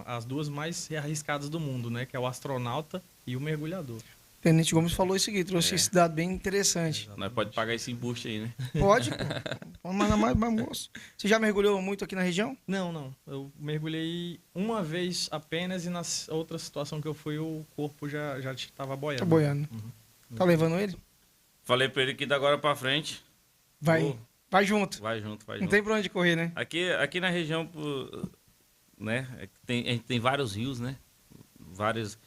as duas mais arriscadas do mundo, né? Que é o astronauta e o mergulhador. O Tenente Gomes falou isso aqui, trouxe É. esse dado bem interessante. Nós pode pagar esse embuste aí, né? Pode, pô. Vamos mandar mais moço. Você já mergulhou muito aqui na região? Não. Eu mergulhei uma vez apenas e na outra situação que eu fui, o corpo já estava boiando. Tá boiando. Tá levando ele? Falei pra ele que da agora pra frente. Vai. Pô. Vai junto. Vai junto, vai Não junto. tem pra onde correr, né? Aqui na região, né? A gente tem vários rios, né? Vários.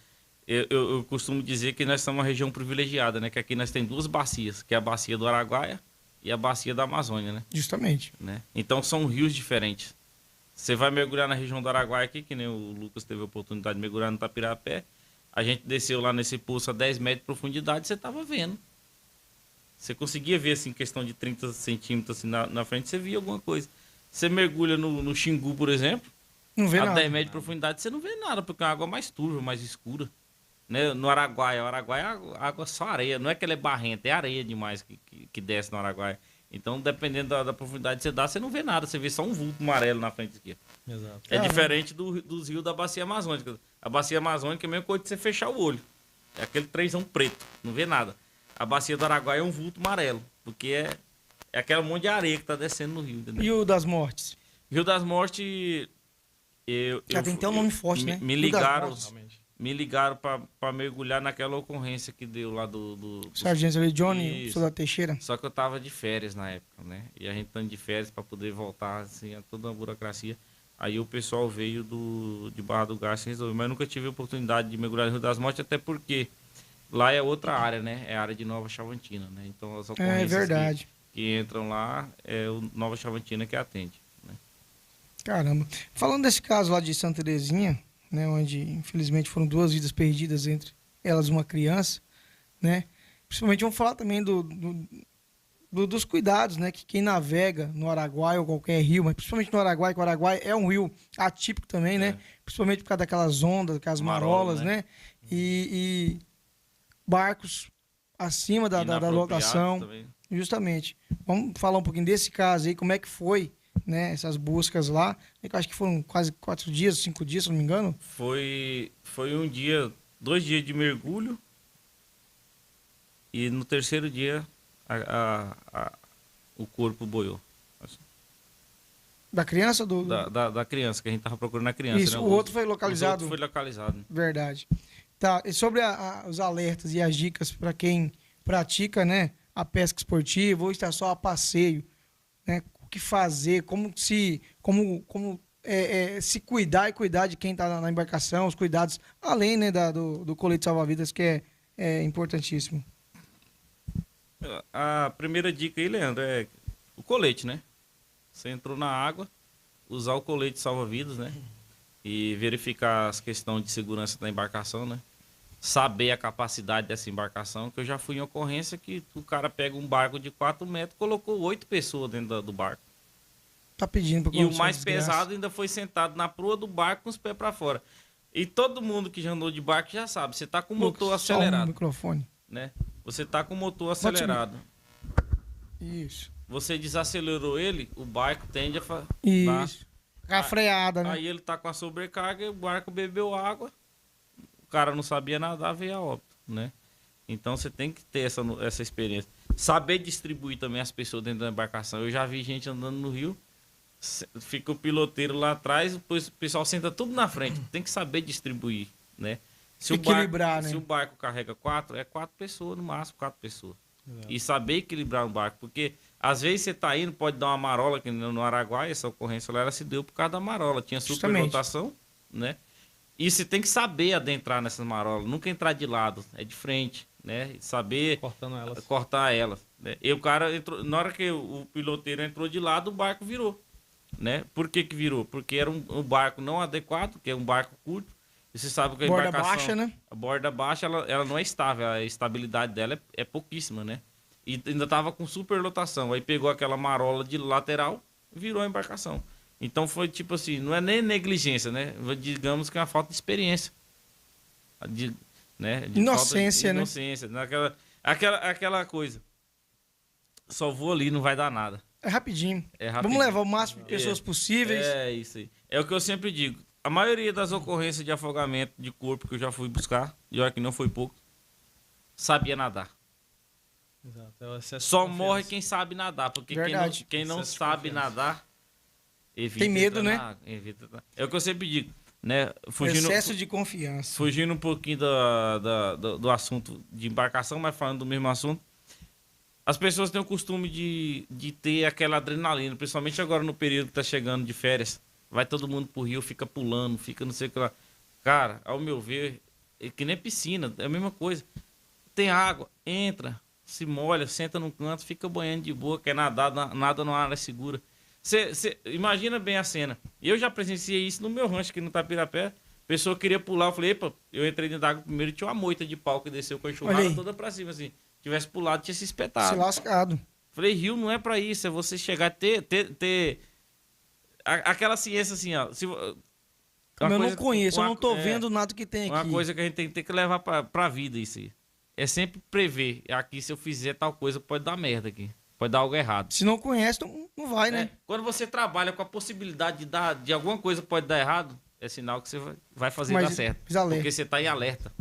Eu costumo dizer que nós somos uma região privilegiada, né? Que aqui nós temos duas bacias, que é a bacia do Araguaia e a bacia da Amazônia, né? Justamente. Então são rios diferentes. Você vai mergulhar na região do Araguaia aqui, que nem o Lucas teve a oportunidade de mergulhar no Tapirapé. A gente desceu lá nesse poço a 10 metros de profundidade, você tava vendo. Você conseguia ver, assim, questão de 30 centímetros assim, na frente, você via alguma coisa. Você mergulha no Xingu, por exemplo, Não vê a nada. 10 metros de profundidade, você não vê nada, porque é uma água mais turva, mais escura. Né? No Araguaia, o Araguaia é água só areia, não é que ela é barrenta, é areia demais que desce no Araguaia. Então, dependendo da profundidade que você dá, você não vê nada, você vê só um vulto amarelo na frente aqui. Exato. É diferente dos rios da bacia amazônica. A bacia amazônica é a mesma coisa de você fechar o olho. É aquele trenzão preto, não vê nada. A bacia do Araguaia é um vulto amarelo, porque é aquele monte de areia que tá descendo no rio. Entendeu? E o das mortes? Rio das Mortes. Já tem até um nome forte, né? Me Rio das ligaram, Mortes. Realmente. me ligaram pra mergulhar naquela ocorrência que deu lá do Sargento ali, Johnny, Isso. Soldado Teixeira. Só que eu tava de férias na época, né? E a gente estando de férias para poder voltar, assim, a toda a burocracia. Aí o pessoal veio de Barra do Garça e resolveu. Mas eu nunca tive a oportunidade de mergulhar no Rio das Mortes, até porque lá é outra área, né? É a área de Nova Chavantina, né? Então as É ocorrências verdade. que entram lá é o Nova Chavantina que atende. Né? Caramba. Falando desse caso lá de Santa Terezinha, né, onde infelizmente foram 2 vidas perdidas, entre elas uma criança, né? Principalmente vamos falar também dos cuidados, né? Que quem navega no Araguaia ou qualquer rio, mas principalmente no Araguaia, que o Araguaia é um rio atípico também, né? Principalmente por causa daquelas ondas, daquelas marolas, né? E barcos acima da lotação. Também. Justamente. Vamos falar um pouquinho desse caso aí, como é que foi, né? Essas buscas lá. Eu acho que foram quase 4 dias, 5 dias, se não me engano. Foi 2 dias de mergulho e no terceiro dia o corpo boiou. Assim. Da criança? Da criança, que a gente tava procurando a criança. Isso, né? o outro foi localizado. O outro foi localizado. Verdade. Tá, e sobre os alertas e as dicas para quem pratica, né, a pesca esportiva ou está só a passeio, né, o que fazer, como se cuidar e cuidar de quem está na embarcação, os cuidados, além, né, do colete salva-vidas, que é importantíssimo. A primeira dica aí, Leandro, é o colete, né? Você entrou na água, usar o colete salva-vidas, né? E verificar as questões de segurança da embarcação, né? Saber a capacidade dessa embarcação, que eu já fui em ocorrência que o cara pega um barco de 4 metros, colocou 8 pessoas dentro do barco. Tá pedindo pra E o mais pesado ainda foi sentado na proa do barco com os pés para fora. E todo mundo que já andou de barco já sabe, você tá com o motor acelerado, microfone. né? Você tá com o motor acelerado. Isso. Você desacelerou ele, o barco tende a Isso. A freada, né? Aí ele tá com a sobrecarga, o barco bebeu água, o cara não sabia nadar, veio a óbito, né? Então você tem que ter essa experiência. Saber distribuir também as pessoas dentro da embarcação. Eu já vi gente andando no rio, fica o piloteiro lá atrás, depois o pessoal senta tudo na frente. Tem que saber distribuir, né? Se Equilibrar, né? Se o barco carrega 4, é 4 pessoas, no máximo 4 pessoas. E saber equilibrar o barco, porque às vezes você tá indo, pode dar uma marola, que no Araguaia, essa ocorrência lá, ela se deu por causa da marola. Tinha superlotação, né? E você tem que saber adentrar nessas marolas, nunca entrar de lado, é de frente, né? Saber cortar elas. Né? E o cara entrou, na hora que o piloteiro entrou de lado, o barco virou, né? Por que virou? Porque era um barco não adequado, que é um barco curto. E você sabe que a borda embarcação, baixa, né? A borda baixa, ela não é estável, a estabilidade dela é pouquíssima, né? E ainda tava com superlotação. Aí pegou aquela marola de lateral, virou a embarcação. Então foi tipo assim, não é nem negligência, né? Digamos que é uma falta de experiência. Né? De Inocência, falta de né? inocência, né? Aquela coisa. Só vou ali, não vai dar nada. É rapidinho. É rapidinho. Vamos levar o máximo de pessoas possíveis. É isso aí. É o que eu sempre digo. A maioria das ocorrências de afogamento de corpo que eu já fui buscar, e olha que não foi pouco, sabia nadar. Exato. É o excesso de Só confiança. morre quem sabe nadar, porque Verdade. quem não Excesso de sabe confiança. nadar, evita Tem medo, entrar né? na água, é o que eu sempre digo, né? Excesso de confiança. Fugindo um pouquinho do assunto de embarcação, mas falando do mesmo assunto, as pessoas têm o costume de ter aquela adrenalina, principalmente agora no período que tá chegando de férias. Vai todo mundo pro rio, fica pulando, fica não sei o que lá. Cara, ao meu ver, é que nem piscina, é a mesma coisa. Tem água, entra, se molha, senta num canto, fica banhando de boa, quer nadar, nada numa área segura. Você imagina bem a cena. Eu já presenciei isso no meu rancho aqui no Tapirapé. A pessoa queria pular, eu falei, epa, eu entrei dentro da água primeiro e tinha uma moita de pau que desceu com a Olha enxurrada aí. toda pra cima, assim. Tivesse pulado, tinha se Se espetado. lascado. Falei, rio não é pra isso, é você chegar a ter aquela ciência assim, ó. Como eu não conheço, eu não tô é, vendo nada que tem uma aqui. coisa que a gente tem que ter que levar pra vida isso aí. É sempre prever. Aqui, se eu fizer tal coisa, pode dar merda aqui. Pode dar algo errado. Se não conhece, não vai, né? Quando você trabalha com a possibilidade de alguma coisa pode dar errado, é sinal que você vai fazer Mas dar certo. precisa alerta. Porque você tá em alerta.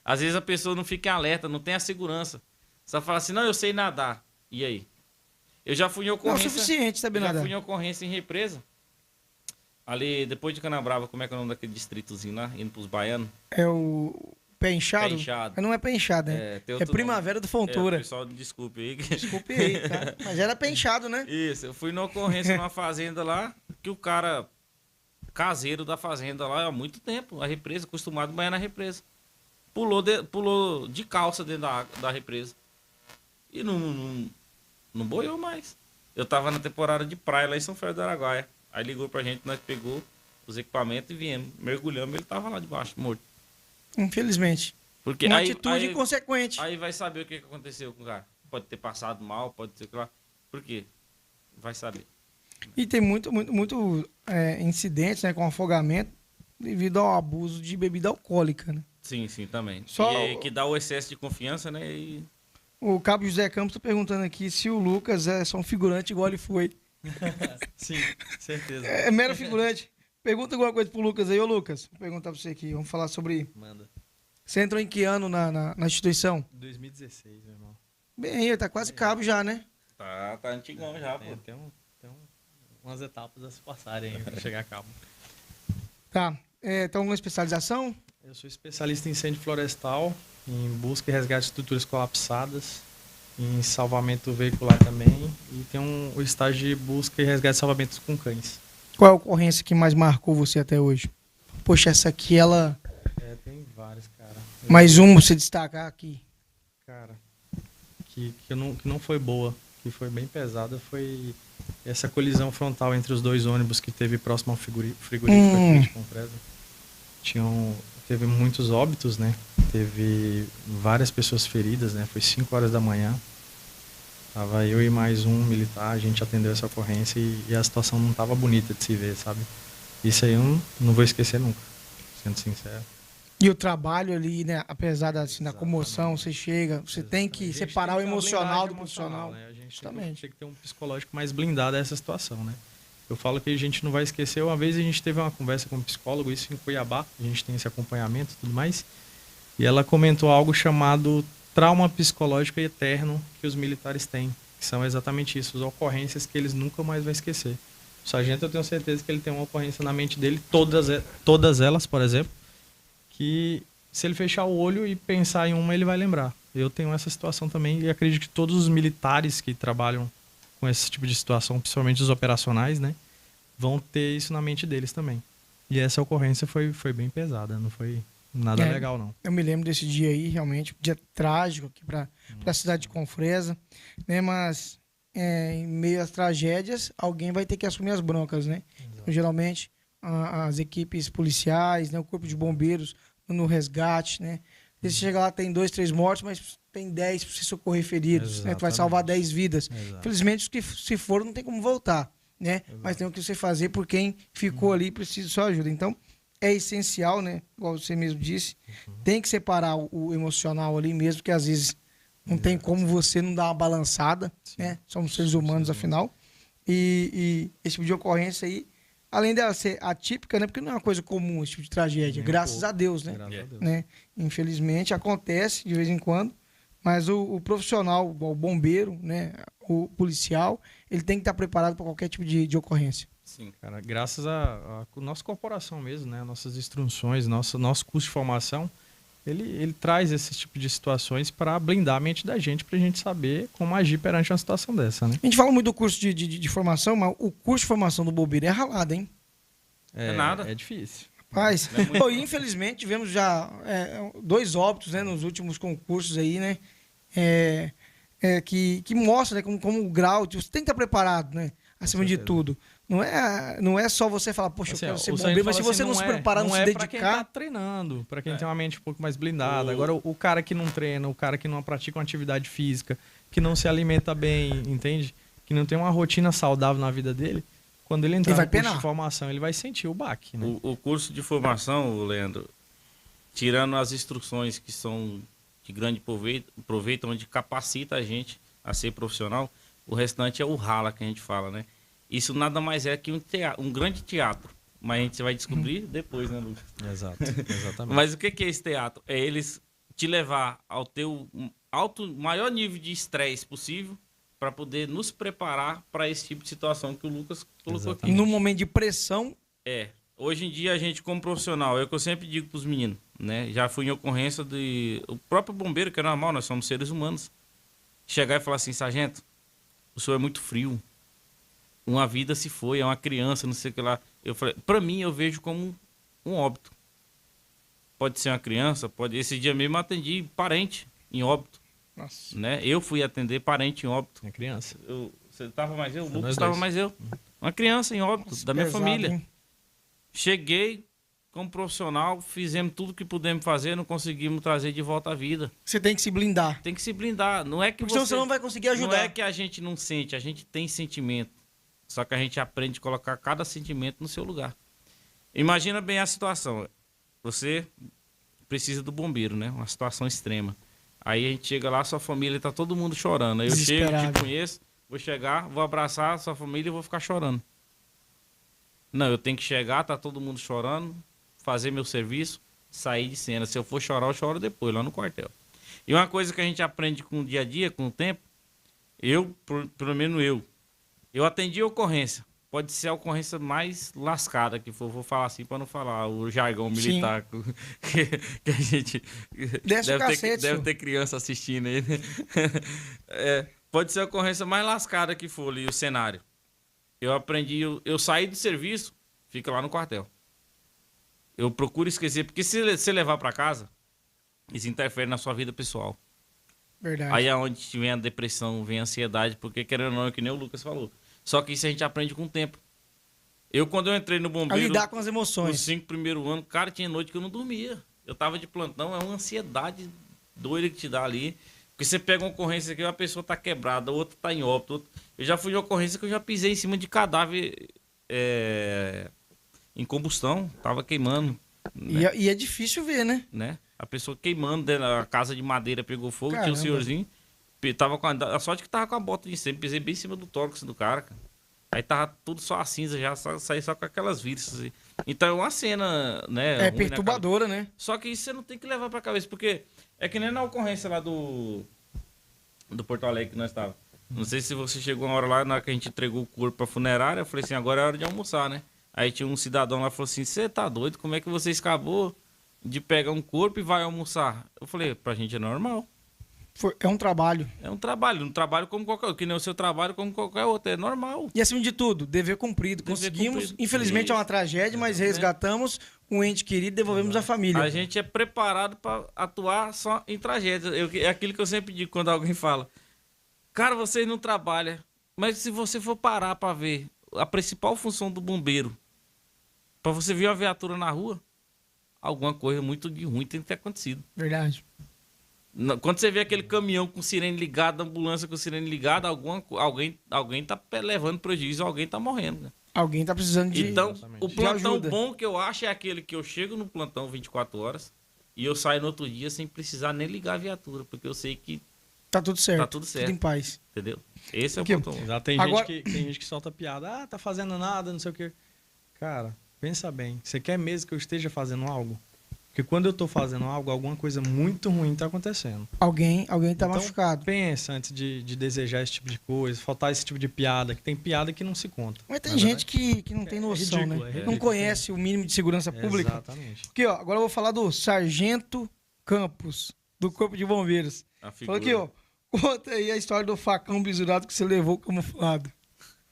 Às vezes a pessoa não fica em alerta, não tem a segurança. Só fala assim, não, eu sei nadar. E aí? Eu já fui em Não é o ocorrência... suficiente, sabe já nada. fui em ocorrência em represa. Ali, depois de Canabrava, como é que é o nome daquele distritozinho lá? Indo pros baianos. É o pé inchado? Pé inchado. Mas não é pé inchado, né? tem É outro Primavera do Fontoura. pessoal, desculpe aí. Desculpe aí, tá? Mas era pé inchado, né? Isso, eu fui na ocorrência numa fazenda lá, que o cara caseiro da fazenda lá há muito tempo, a represa, acostumado a banhar na represa. Pulou de calça dentro da represa. E não boiou mais. Eu tava na temporada de praia lá em São Félix do Araguaia. Aí ligou pra gente, nós pegou os equipamentos e viemos. Mergulhamos, ele tava lá debaixo, morto. Infelizmente. Porque Uma aí, atitude aí, inconsequente. aí vai saber o que aconteceu com o cara. Pode ter passado mal, pode ter... Por quê? Vai saber. E tem muito incidentes, né, com afogamento devido ao abuso de bebida alcoólica, né? Sim, também. Só- E aí que dá o excesso de confiança, né? E... O Cabo José Campos tá perguntando aqui se o Lucas é só um figurante igual ele foi. Sim, certeza. É mero figurante. Pergunta alguma coisa pro Lucas aí, ô Lucas. Vou perguntar pra você aqui. Vamos falar sobre. Manda. Você entrou em que ano na instituição? 2016, meu irmão. Bem, tá quase cabo já, né? Tá antigão já, pô. Tem umas etapas a se passarem aí pra chegar a cabo. Tá. Tem alguma especialização? Eu sou especialista em incêndio florestal, em busca e resgate de estruturas colapsadas, em salvamento veicular também, e tenho o estágio de busca e resgate de salvamentos com cães. Qual é a ocorrência que mais marcou você até hoje? Poxa, essa aqui, ela. Tem vários, cara. Mais uma pra você destacar aqui. Cara, que não foi boa, que foi bem pesada, foi essa colisão frontal entre os dois ônibus que teve próximo ao frigorífico aqui de Compresa. Teve muitos óbitos, né? Teve várias pessoas feridas, né? Foi 5 horas da manhã. Tava eu e mais um militar, a gente atendeu essa ocorrência e a situação não tava bonita de se ver, sabe? Isso aí eu não vou esquecer nunca, sendo sincero. E o trabalho ali, né? Apesar da comoção, você chega, você tem que separar o emocional do profissional. Né? A gente Justamente. tem que ter um psicológico mais blindado a essa situação, né? Eu falo que a gente não vai esquecer. Uma vez a gente teve uma conversa com um psicólogo, isso em Cuiabá, a gente tem esse acompanhamento e tudo mais, e ela comentou algo chamado trauma psicológico eterno que os militares têm, que são exatamente isso, as ocorrências que eles nunca mais vão esquecer. O sargento, eu tenho certeza que ele tem uma ocorrência na mente dele, todas elas, por exemplo, que se ele fechar o olho e pensar em uma, ele vai lembrar. Eu tenho essa situação também e acredito que todos os militares que trabalham com esse tipo de situação, principalmente os operacionais, né, vão ter isso na mente deles também. E essa ocorrência foi bem pesada, não foi nada legal, não. Eu me lembro desse dia aí, realmente, um dia trágico aqui para a cidade de Confresa, né? Mas em meio às tragédias, alguém vai ter que assumir as broncas, né? Então, geralmente, as equipes policiais, né, o corpo de bombeiros no resgate, né? Você chega lá, tem 2, 3 mortos, mas tem 10 para você socorrer feridos, né? Tu vai salvar 10 vidas. Exato. Infelizmente, os que se foram não tem como voltar, né? Mas tem o que você fazer por quem ficou ali e precisa de sua ajuda. Então, é essencial, né? Igual você mesmo disse, tem que separar o emocional ali mesmo, que às vezes não tem como você não dar uma balançada, né? Somos seres humanos, afinal. E esse tipo de ocorrência aí, além dela ser atípica, né? Porque não é uma coisa comum esse tipo de tragédia, graças a Deus, né? Graças a Deus. Né? Infelizmente acontece de vez em quando, mas o profissional, o bombeiro, né? O policial, ele tem que estar preparado para qualquer tipo de ocorrência. Sim. Cara, graças a nossa corporação mesmo, né? Nossas instruções, nosso curso de formação, ele traz esse tipo de situações para blindar a mente da gente, para a gente saber como agir perante uma situação dessa, né? A gente fala muito do curso de formação, mas o curso de formação do bombeiro é ralado, hein? É nada. É difícil. Rapaz, Não é muito- pô, infelizmente tivemos já 2 óbitos, né, nos últimos concursos aí, né? Que mostra, né, como o grau, você tem que estar preparado, né? Acima de certeza. tudo. Não é só você falar, poxa, Assim, eu quero ó, ser o bombeiro, Said mas se fala você assim, não se preparar, não se é pra quem tá dedicar. treinando, para quem tem uma mente um pouco mais blindada. Agora, o cara que não treina, o cara que não pratica uma atividade física, que não se alimenta bem, entende? Que não tem uma rotina saudável na vida dele, quando ele entrar Ele vai no curso penar. de formação, ele vai sentir o baque, né? O curso de formação, Leandro, tirando as instruções que são de grande proveito, onde capacita a gente a ser profissional, o restante é o rala que a gente fala, né? Isso nada mais é que um grande teatro. Mas a gente vai descobrir depois, né, Lucas? Exato, exatamente. Mas o que é esse teatro? É eles te levar ao teu maior nível de estresse possível para poder nos preparar para esse tipo de situação que o Lucas colocou aqui. No momento de pressão, Hoje em dia a gente como profissional, é o que eu sempre digo para os meninos, né? Já fui em ocorrência o próprio bombeiro, que é normal, nós somos seres humanos, chegar e falar assim, sargento, o senhor é muito frio, uma vida se foi, é uma criança, não sei o que lá. Eu falei, para mim eu vejo como um óbito. Pode ser uma criança, esse dia mesmo eu atendi parente em óbito, nossa, né? Eu fui atender parente em óbito. É criança. Você estava mais eu, o Nós Lucas dois. estava mais eu. Uma criança em óbito, da minha pesado, família. hein? Cheguei como profissional, fizemos tudo que pudemos fazer, não conseguimos trazer de volta à vida. Você tem que se blindar. Tem que se blindar. Não é que Porque senão você não vai conseguir ajudar. Não é que a gente não sente, a gente tem sentimento. Só que a gente aprende a colocar cada sentimento no seu lugar. Imagina bem a situação. Você precisa do bombeiro, né? Uma situação extrema. Aí a gente chega lá, sua família tá todo mundo chorando. Aí eu chego, Desesperado. te conheço, vou chegar, vou abraçar a sua família e vou ficar chorando. Não, eu tenho que chegar, tá todo mundo chorando, fazer meu serviço, sair de cena. Se eu for chorar, eu choro depois, lá no quartel. E uma coisa que a gente aprende com o dia a dia, com o tempo, pelo menos eu atendi a ocorrência. Pode ser a ocorrência mais lascada que for, vou falar assim para não falar o jargão militar que a gente Desce o cacete, deve senhor. ter criança assistindo aí, né? Pode ser a ocorrência mais lascada que for ali, o cenário. Eu aprendi, eu saí do serviço, fica lá no quartel. Eu procuro esquecer, porque se você levar para casa, isso interfere na sua vida pessoal. Verdade. Aí é onde vem a depressão, vem a ansiedade, porque querendo ou não, é que nem o Lucas falou. Só que isso a gente aprende com o tempo. Quando eu entrei no A bombeiro, lidar com as nos emoções. 5 primeiros anos, cara, tinha noite que eu não dormia. Eu tava de plantão, é uma ansiedade doida que te dá ali. Porque você pega uma ocorrência que a pessoa tá quebrada, outra tá em óbito. Eu já fui em ocorrência que eu já pisei em cima de cadáver em combustão, tava queimando. E é difícil ver, né? A pessoa queimando, a casa de madeira pegou fogo, tinha um Caramba. senhorzinho, tava com a sorte que tava com a bota de incêndio, pisei bem em cima do tórax do cara. Aí tava tudo só a cinza, já saí só com aquelas virsas. Então é uma cena, né? É ruim, perturbadora, né? Só que isso você não tem que levar pra cabeça, porque é que nem na ocorrência lá do Porto Alegre que nós estávamos. Não sei se você chegou uma hora lá, na hora que a gente entregou o corpo pra funerária, eu falei assim, agora é hora de almoçar, né? Aí tinha um cidadão lá e falou assim, você tá doido? Como é que você acabou de pegar um corpo e vai almoçar? Eu falei, pra gente é normal. É um trabalho. É um trabalho como qualquer outro, que nem o seu trabalho como qualquer outro, é normal. E acima de tudo, dever cumprido. Dever Conseguimos, cumprido. infelizmente é uma Isso. tragédia, mas resgatamos um ente querido e devolvemos à família. A gente é preparado para atuar só em tragédias. É aquilo que eu sempre digo quando alguém fala, cara, vocês não trabalham, mas se você for parar para ver a principal função do bombeiro, para você ver uma viatura na rua, alguma coisa muito de ruim tem que ter acontecido. Verdade. Quando você vê aquele caminhão com sirene ligada, ambulância com sirene ligada, alguém tá levando prejuízo, alguém tá morrendo. Né? Alguém tá precisando de... Então, Exatamente. o plantão ajuda. bom que eu acho é aquele que eu chego no plantão 24 horas e eu saio no outro dia sem precisar nem ligar a viatura, porque eu sei que, Tá tudo certo. Tá tudo certo. Tudo em paz. entendeu? Esse é o Aqui, plantão bom. Exato. Tem, Agora- gente tem gente que solta piada. Ah, tá fazendo nada, não sei o quê. Cara, pensa bem. Você quer mesmo que eu esteja fazendo algo? Porque quando eu tô fazendo algo, alguma coisa muito ruim tá acontecendo. Alguém tá Então, machucado. Pensa antes de desejar esse tipo de coisa, faltar esse tipo de piada, que tem piada que não se conta. Mas tem Não é gente que não tem É noção, ridículo, né? é Não ridículo. conhece o mínimo de segurança pública. Exatamente. Aqui, ó, agora eu vou falar do Sargento Campos, do Corpo de Bombeiros. A Falou figura. aqui, ó. Conta aí a história do facão bisurado que você levou camuflado.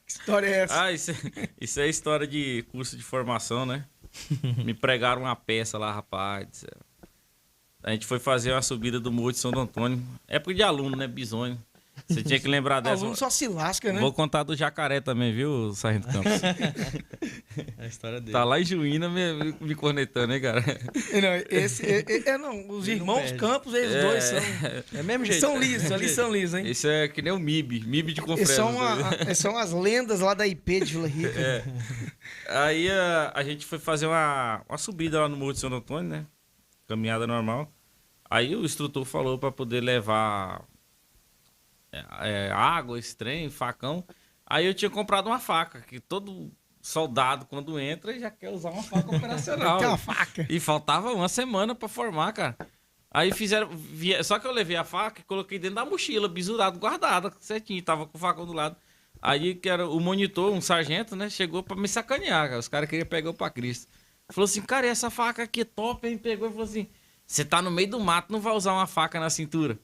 Que história é essa? Ah, isso é história de curso de formação, né? Me pregaram uma peça lá, rapaz. A gente foi fazer uma subida do Morro de Santo Antônio. Época de aluno, né? Bisonho. Você tinha que lembrar O dessa. aluno só se lasca, né? Vou contar do jacaré também, viu, Sargento Campos? É a história dele. Tá lá em Juína me cornetando, hein, cara? Não, os Ele não irmãos perde. Campos, eles dois são... É o mesmo Eles jeito. são lisos, ali são lisos, hein? Isso é que nem o MIB de Eles Confresa. são as lendas lá da IP de Vila Rica. É. Aí a gente foi fazer uma subida lá no Morro de Santo Antônio, né? Caminhada normal. Aí o instrutor falou para poder levar água, esse trem, facão. Aí eu tinha comprado uma faca, que todo soldado, quando entra, já quer usar uma faca operacional. Tem uma faca. E faltava uma semana para formar, cara. Aí fizeram. Só que eu levei a faca e coloquei dentro da mochila, bisurado, guardada, certinho. Tava com o facão do lado. Aí que era o monitor, um sargento, né? Chegou pra me sacanear, cara. Os caras queriam pegar eu pra Cristo. Falou assim, cara, e essa faca aqui é top, hein? Pegou e falou assim: você tá no meio do mato, não vai usar uma faca na cintura?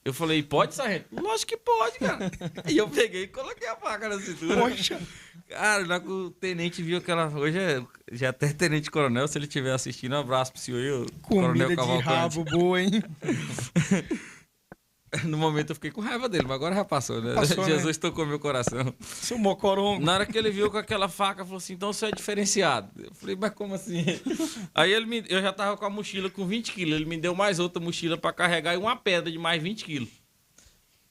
Eu falei, pode, sargento? Lógico que pode, cara. E eu peguei e coloquei a faca na cintura. Poxa. Cara, na que o tenente viu aquela. Hoje já até tenente coronel, se ele estiver assistindo, um abraço pro senhor aí, o Comida de Cavalcante. rabo boa, hein? No momento eu fiquei com raiva dele, mas agora já passou, né? Passou, né? Jesus tocou meu coração. Seu mocorongo. Na hora que ele viu com aquela faca, falou assim, então você é diferenciado. Eu falei, mas como assim? Aí eu já tava com a mochila com 20 quilos, ele me deu mais outra mochila pra carregar e uma pedra de mais 20 quilos.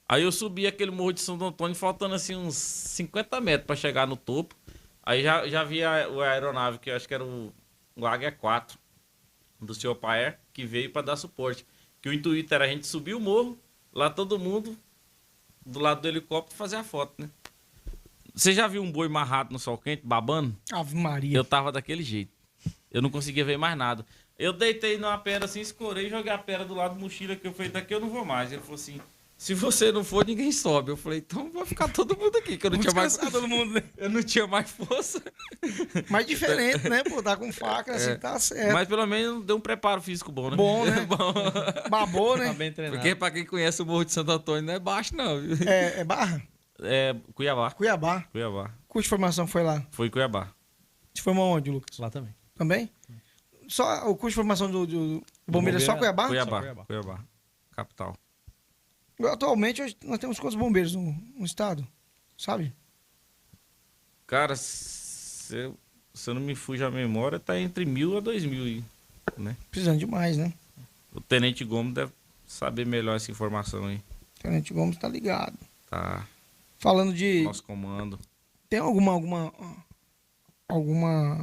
Aí eu subi aquele morro de Santo Antônio, faltando assim uns 50 metros pra chegar no topo. Aí já vi a aeronave, que eu acho que era o Águia 4, do senhor Paer, que veio pra dar suporte. Que o intuito era a gente subir o morro, lá todo mundo, do lado do helicóptero, fazer a foto, né? Você já viu um boi amarrado no sol quente, babando? Ave Maria. Eu tava daquele jeito. Eu não conseguia ver mais nada. Eu deitei numa pedra assim, escorei, joguei a pedra do lado da mochila, que eu falei, daqui eu não vou mais. Ele falou assim, se você não for, ninguém sobe. Eu falei, então vai ficar todo mundo aqui, que eu não tinha mais... todo mundo, né? Eu não tinha mais força. Mas diferente, né? Pô, tá com faca, assim, tá certo. Mas pelo menos deu um preparo físico bom, né? Bom, né? Bom. Babou, Tá né? bem treinado. Porque pra quem conhece o Morro de Santo Antônio, não é baixo não, viu? É Barra? É Cuiabá. Cuiabá. Cuiabá. Curso de formação foi lá. Foi Cuiabá. Você formou onde, Lucas? Lá também. Também? Só o curso de formação do bombeiro é só Cuiabá? Cuiabá. Cuiabá. Cuiabá. Capital. Atualmente hoje nós temos quantos bombeiros no estado? Sabe? Cara, se eu não me fujo a memória, tá entre 1.000 a 2.000, né? Precisando de mais, né? O Tenente Gomes deve saber melhor essa informação aí. O Tenente Gomes tá ligado. Tá. Falando de... Nosso comando. Tem alguma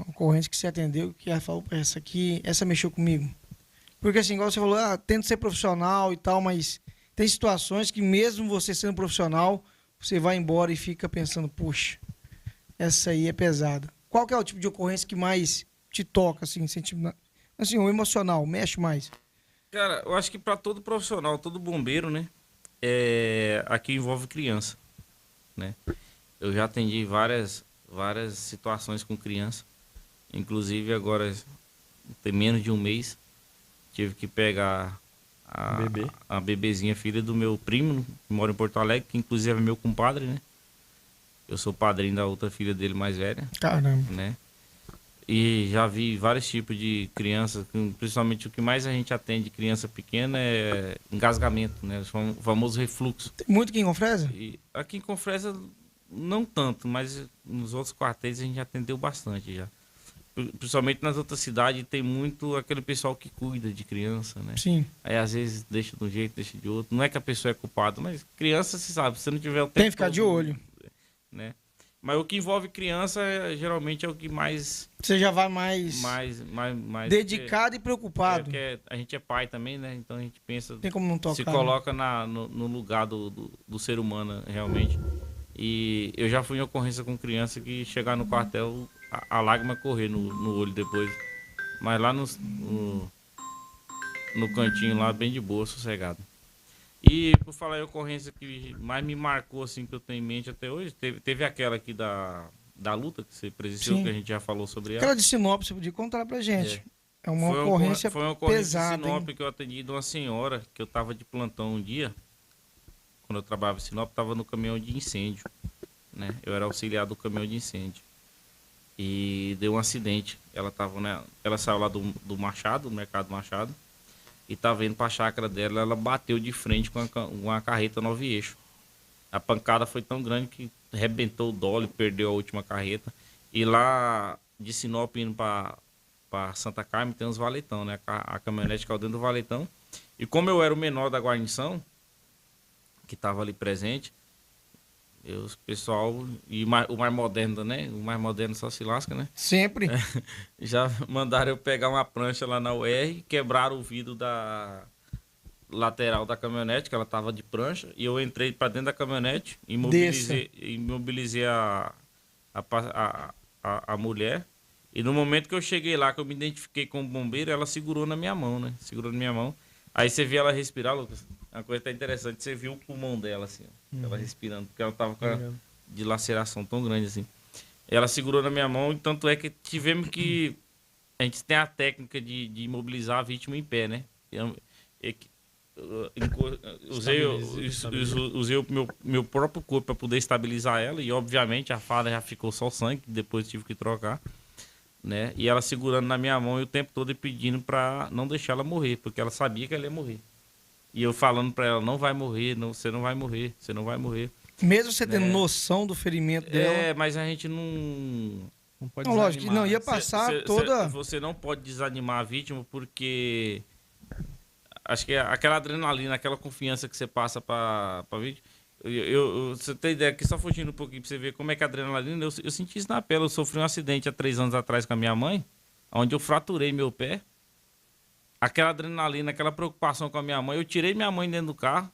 ocorrência que você atendeu que falou, essa mexeu comigo? Porque assim, igual você falou, tento ser profissional e tal, mas tem situações que mesmo você sendo profissional, você vai embora e fica pensando, puxa, essa aí é pesada. Qual que é o tipo de ocorrência que mais te toca, assim, assim, o emocional, mexe mais? Cara, eu acho que pra todo profissional, todo bombeiro, né? Aqui envolve criança, né? Eu já atendi várias situações com criança. Inclusive agora, tem menos de um mês, tive que pegar a bebezinha, filha do meu primo, que mora em Porto Alegre, que inclusive é meu compadre, né? Eu sou padrinho da outra filha dele mais velha, Caramba. né? E já vi vários tipos de crianças, principalmente o que mais a gente atende criança pequena é engasgamento, né? O famoso refluxo. Tem muito aqui em Confresa? E aqui em Confresa não tanto, mas nos outros quartéis a gente atendeu bastante já. principalmente nas outras cidades, tem muito aquele pessoal que cuida de criança, né? Sim. Aí às vezes deixa de um jeito, deixa de outro. Não é que a pessoa é culpada, mas criança, você sabe, se você não tiver o tempo Tem que ficar todo, de olho. né? Mas o que envolve criança geralmente é o que mais Você já vai mais dedicado e preocupado. porque a gente é pai também, né? Então a gente pensa, Tem como não tocar. se coloca no lugar do ser humano realmente. E eu já fui em ocorrência com criança que chegar no quartel, a lágrima correr no olho depois. Mas lá no cantinho lá, bem de boa, sossegado. E por falar em ocorrência que mais me marcou, assim, que eu tenho em mente até hoje, teve aquela aqui da luta que você presenciou, Sim. que a gente já falou sobre ela. Aquela de Sinop, você podia contar pra gente. É uma ocorrência Foi uma ocorrência pesada, em Sinop hein? que eu atendi de uma senhora, que eu tava de plantão um dia, quando eu trabalhava em Sinop, tava no caminhão de incêndio, né? Eu era auxiliar do caminhão de incêndio. E deu um acidente. Ela saiu lá do Machado, do Mercado Machado, e tava indo pra chácara dela, ela bateu de frente com uma carreta 9 eixos. A pancada foi tão grande que arrebentou o dole, perdeu a última carreta. E lá de Sinop indo pra Santa Carmen tem uns valetão, né? A caminhonete caiu dentro do valetão. E como eu era o menor da guarnição, que tava ali presente, o pessoal, e o mais moderno, né? O mais moderno só se lasca, né? Sempre. Já mandaram eu pegar uma prancha lá na UR, quebraram o vidro da lateral da caminhonete, que ela tava de prancha, e eu entrei para dentro da caminhonete, imobilizei a mulher. E no momento que eu cheguei lá, que eu me identifiquei como bombeiro, ela segurou na minha mão, né? Segurou na minha mão. Aí você vê ela respirar, Lucas. Uma coisa tá interessante, você viu o pulmão dela, assim, ó, ela respirando, porque ela tava com a dilaceração tão grande, assim. Ela segurou na minha mão, e tanto é que tivemos que... A gente tem a técnica de imobilizar a vítima em pé, né? Usei o meu próprio corpo para poder estabilizar ela, e obviamente a fada já ficou só sangue, depois tive que trocar, né? E ela segurando na minha mão e o tempo todo pedindo para não deixar ela morrer, porque ela sabia que ela ia morrer. E eu falando para ela, não vai morrer, não, você não vai morrer, você não vai morrer. Mesmo você tendo noção do ferimento dela. É, mas a gente não pode não, lógico, não ia passar toda... Você não pode desanimar a vítima, porque acho que aquela adrenalina, aquela confiança que você passa para a vítima... Você tem ideia que só fugindo um pouquinho para você ver como é que a adrenalina... Eu senti isso na pele. Eu sofri um acidente há 3 anos atrás com a minha mãe, onde eu fraturei meu pé. Aquela adrenalina, aquela preocupação com a minha mãe. Eu tirei minha mãe dentro do carro,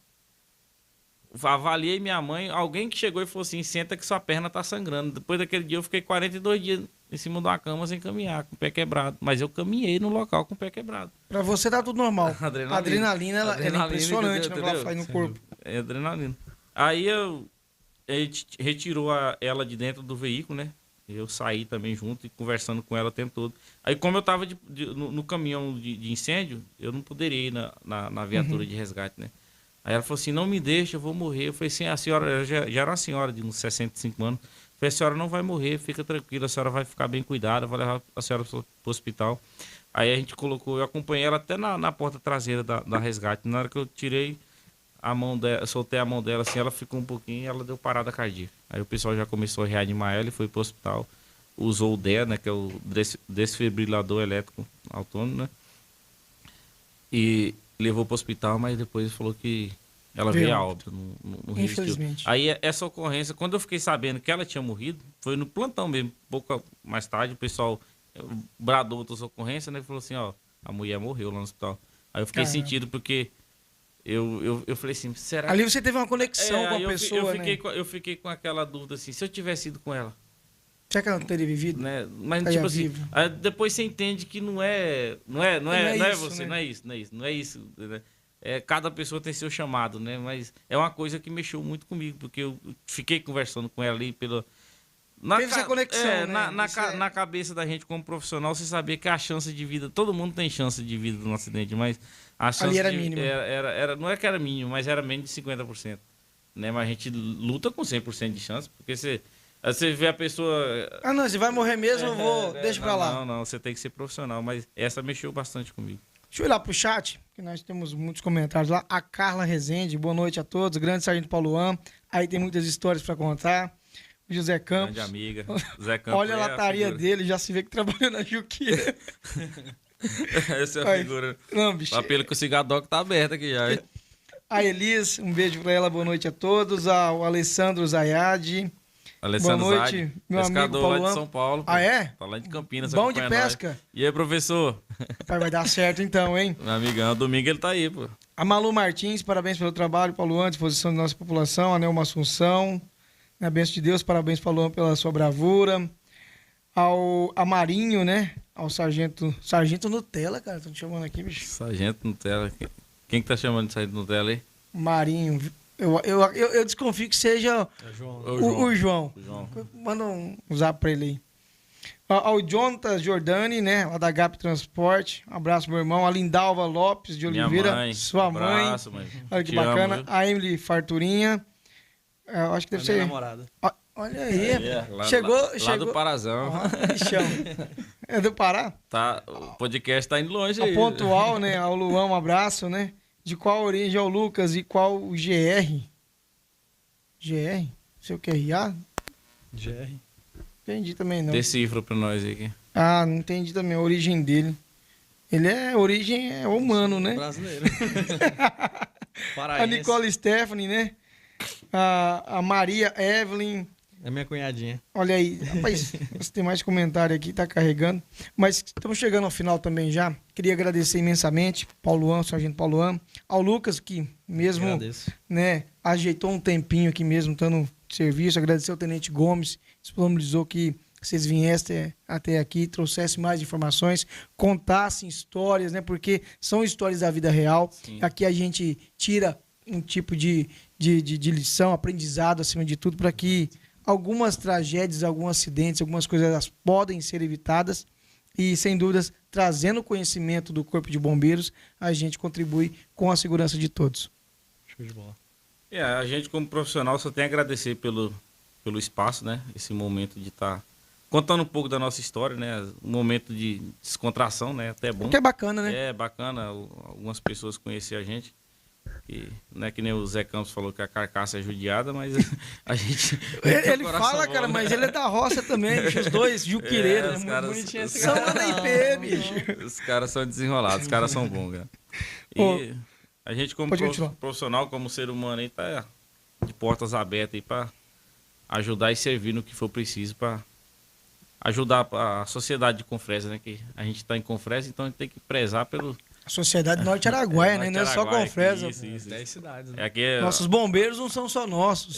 avaliei minha mãe. Alguém que chegou e falou assim, senta que sua perna tá sangrando. Depois daquele dia eu fiquei 42 dias em cima de uma cama sem caminhar, com o pé quebrado. Mas eu caminhei no local com o pé quebrado. Pra você tá tudo normal. A adrenalina, ela é impressionante, entendeu? Que ela faz no corpo. É adrenalina. Aí ele retirou ela de dentro do veículo, né? Eu saí também junto e conversando com ela o tempo todo. Aí como eu tava no caminhão de incêndio, eu não poderia ir na viatura de resgate, né? Aí ela falou assim, não me deixa, eu vou morrer. Eu falei assim, a senhora, já era uma senhora de uns 65 anos. Eu falei, a senhora não vai morrer, fica tranquila, a senhora vai ficar bem cuidada, vai levar a senhora pro hospital. Aí a gente colocou, eu acompanhei ela até na porta traseira da resgate. Na hora que eu tirei a mão dela, soltei a mão dela, assim, ela ficou um pouquinho e ela deu parada cardíaca. Aí o pessoal já começou a reanimar ela e foi pro hospital. Usou o DEA, né, que é o desfibrilador elétrico autônomo, né? E levou pro hospital, mas depois falou que ela veio a óbito, não resistiu. Infelizmente. Aí essa ocorrência, quando eu fiquei sabendo que ela tinha morrido, foi no plantão mesmo. Pouco mais tarde, o pessoal bradou outras ocorrências, né? E falou assim, ó, a mulher morreu lá no hospital. Aí eu fiquei sentido porque eu falei assim, será ali você teve uma conexão com a pessoa, eu fiquei com aquela dúvida assim, se eu tivesse ido com ela, será que ela não teria vivido? né? Mas tipo assim, aí depois você entende que não é você, né? não é isso, né? Cada pessoa tem seu chamado, né? Mas é uma coisa que mexeu muito comigo, porque eu fiquei conversando com ela ali teve essa conexão, né? Na cabeça da gente como profissional, você sabia que a chance de vida, todo mundo tem chance de vida num acidente, mas a chance ali era mínima. Não é que era mínimo, mas era menos de 50%. Né? Mas a gente luta com 100% de chance, porque você vê a pessoa... Ah, não, se vai morrer mesmo, deixa pra lá. Não, você tem que ser profissional, mas essa mexeu bastante comigo. Deixa eu ir lá pro chat, que nós temos muitos comentários lá. A Carla Rezende, boa noite a todos. Grande Sargento Paulo Am, aí tem muitas histórias pra contar. José Campos. Grande amiga. Zé Campos. Olha a lataria figura. dele, já se vê que trabalhou na Juqueira. Essa é a Ai, figura. Não, O bicho. papel com o cigadoc tá aberto aqui já. Hein? A Elis, um beijo pra ela, boa noite a todos. Ao Alessandro Zayad. Alessandro Boa noite, Zade, meu amigo pescador lá Paulo. de São Paulo. pô. Ah, é? Tá lá de Campinas. Bom de acompanhando nós. pesca. E aí, professor? Vai dar certo então, hein? Meu amigão, domingo ele tá aí, pô. A Malu Martins, parabéns pelo trabalho, Paulo, à disposição da nossa população. A Nelma Assunção, na bênção de Deus, parabéns, Paulo, pela sua bravura. A Marinho, né? Ao Sargento Nutella, cara, tô te chamando aqui, bicho. Sargento Nutella. Quem que tá chamando de Sargento Nutella aí? Marinho. Eu desconfio que seja É, João. o João. O João. Manda um zap pra ele aí. Ao Jonathan Jordani, né? Lá da GAP Transporte. Um abraço, meu irmão. A Lindalva Lopes de Minha Oliveira. mãe. Sua Abraço, mãe. mãe. Olha que Te bacana. amo, viu? A Emily Farturinha. Eu acho que A deve minha ser. namorada. Olha aí. Lá chegou. do Parazão. Ó, bichão. É do Pará? Tá, o podcast tá indo longe A aí. Pontual, né? Ao Luan, um abraço, né? De qual origem é o Lucas e qual o GR? GR? Sei o que é RA? GR. Entendi também não. Decifra pra nós aqui. Ah, não entendi também a origem dele. Ele é origem humano, né? Brasileiro. A Paraense. Nicole Stephanie, né? A Maria Evelyn. É minha cunhadinha. Olha aí, rapaz, você tem mais comentário aqui, tá carregando. Mas estamos chegando ao final também já. Queria agradecer imensamente Paulo, Sargento Paulo, ao Lucas, que mesmo, Agradeço. né, ajeitou um tempinho aqui mesmo, estando de serviço. Agradecer ao Tenente Gomes, disponibilizou que vocês viessem até aqui, trouxessem mais informações, contassem histórias, né? Porque são histórias da vida real. Sim. Aqui a gente tira um tipo de lição, aprendizado acima de tudo, para que algumas tragédias, alguns acidentes, algumas coisas elas podem ser evitadas e, sem dúvidas, trazendo conhecimento do Corpo de Bombeiros, a gente contribui com a segurança de todos. Show de bola. A gente como profissional só tem a agradecer pelo espaço, né? Esse momento de estar contando um pouco da nossa história, né? Um momento de descontração, né? Até bom. O que é bacana, né? É bacana algumas pessoas conhecer a gente. E não é que nem o Zé Campos falou que a carcaça é judiada, mas a gente... Ele coração fala, bom, cara, né? mas ele é da roça também, bicho, os dois, juquireiro. os né? caras- Bonitinho os esse São lá da IP, bicho. Os caras são desenrolados, os caras são bons, cara. E Ô, a gente como pode continuar. profissional, como ser humano aí, tá de portas abertas aí pra ajudar e servir no que for preciso pra ajudar a sociedade de Confresa, né? Que a gente tá em Confresa, então a gente tem que prezar pelo... A Sociedade Norte Araguaia, né? Não é só Araguaia, Confresa. isso, isso. 10 cidades, né? Aqui Nossos bombeiros não são só nossos.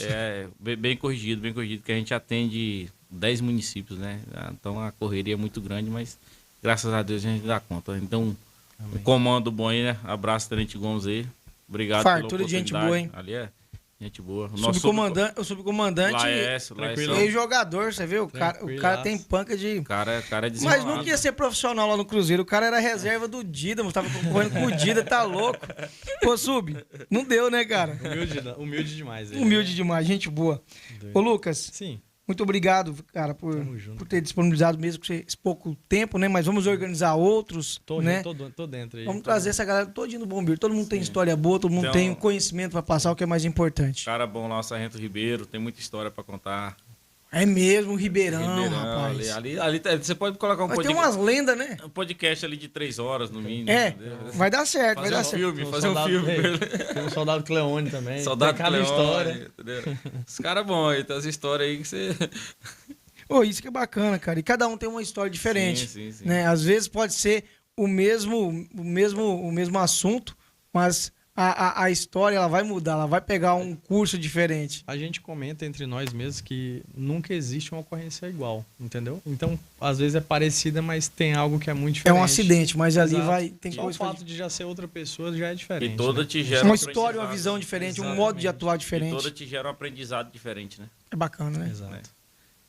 bem corrigido, que a gente atende 10 municípios, né? Então a correria é muito grande, mas graças a Deus a gente dá conta. Então, um comando bom aí, né? Abraço, Tenente Gomes aí. Obrigado Fartura de gente boa, hein? Ali é gente boa. O subcomandante Lá é Tranquilo. e jogador, você viu? O cara tem panca de... O cara é Mas desenrolado. não queria ser profissional lá no Cruzeiro. O cara era reserva do Dida, mano. Tava concorrendo com o Dida, tá louco. Pô, Sub, não deu, né, cara? Humilde demais. ele. Humilde demais, gente boa. Doido. Ô, Lucas, Sim. muito obrigado, cara, por Tamo junto. ter disponibilizado mesmo com esse pouco tempo, né? Mas vamos organizar outros, né? Tô dentro aí. Vamos trazer essa galera todinha do bombeiro. Todo mundo tem Sim. história boa, todo mundo Então- tem um conhecimento pra passar, o que é mais importante. Cara bom lá, o Sargento Ribeiro, tem muita história pra contar. É mesmo, Ribeirão, rapaz. Ali você pode colocar um Mas tem podcast, umas lendas, né? um podcast ali de 3 horas no mínimo. É, entendeu? vai dar certo, vai Fazer dar um certo. filme, Tem fazer um filme. com ele. Tem um soldado Cleone também. Soldado tem cada Cleone, história. entendeu? Os caras bons aí, tem as histórias aí que você... Ô, isso que é bacana, cara. E cada um tem uma história diferente. Sim, sim. Né? Às vezes pode ser o mesmo assunto, mas a história ela vai mudar, ela vai pegar um curso diferente. A gente comenta entre nós mesmos que nunca existe uma ocorrência igual, entendeu? Então, às vezes é parecida, mas tem algo que é muito É diferente. um acidente, mas ali Exato. vai tem Só o coisa fato de já ser outra pessoa já é diferente. E toda né? te gera uma um história, uma aprendizado. visão diferente, um Exatamente. modo de atuar E diferente. toda te gera um aprendizado diferente, né? É bacana, né? Exato.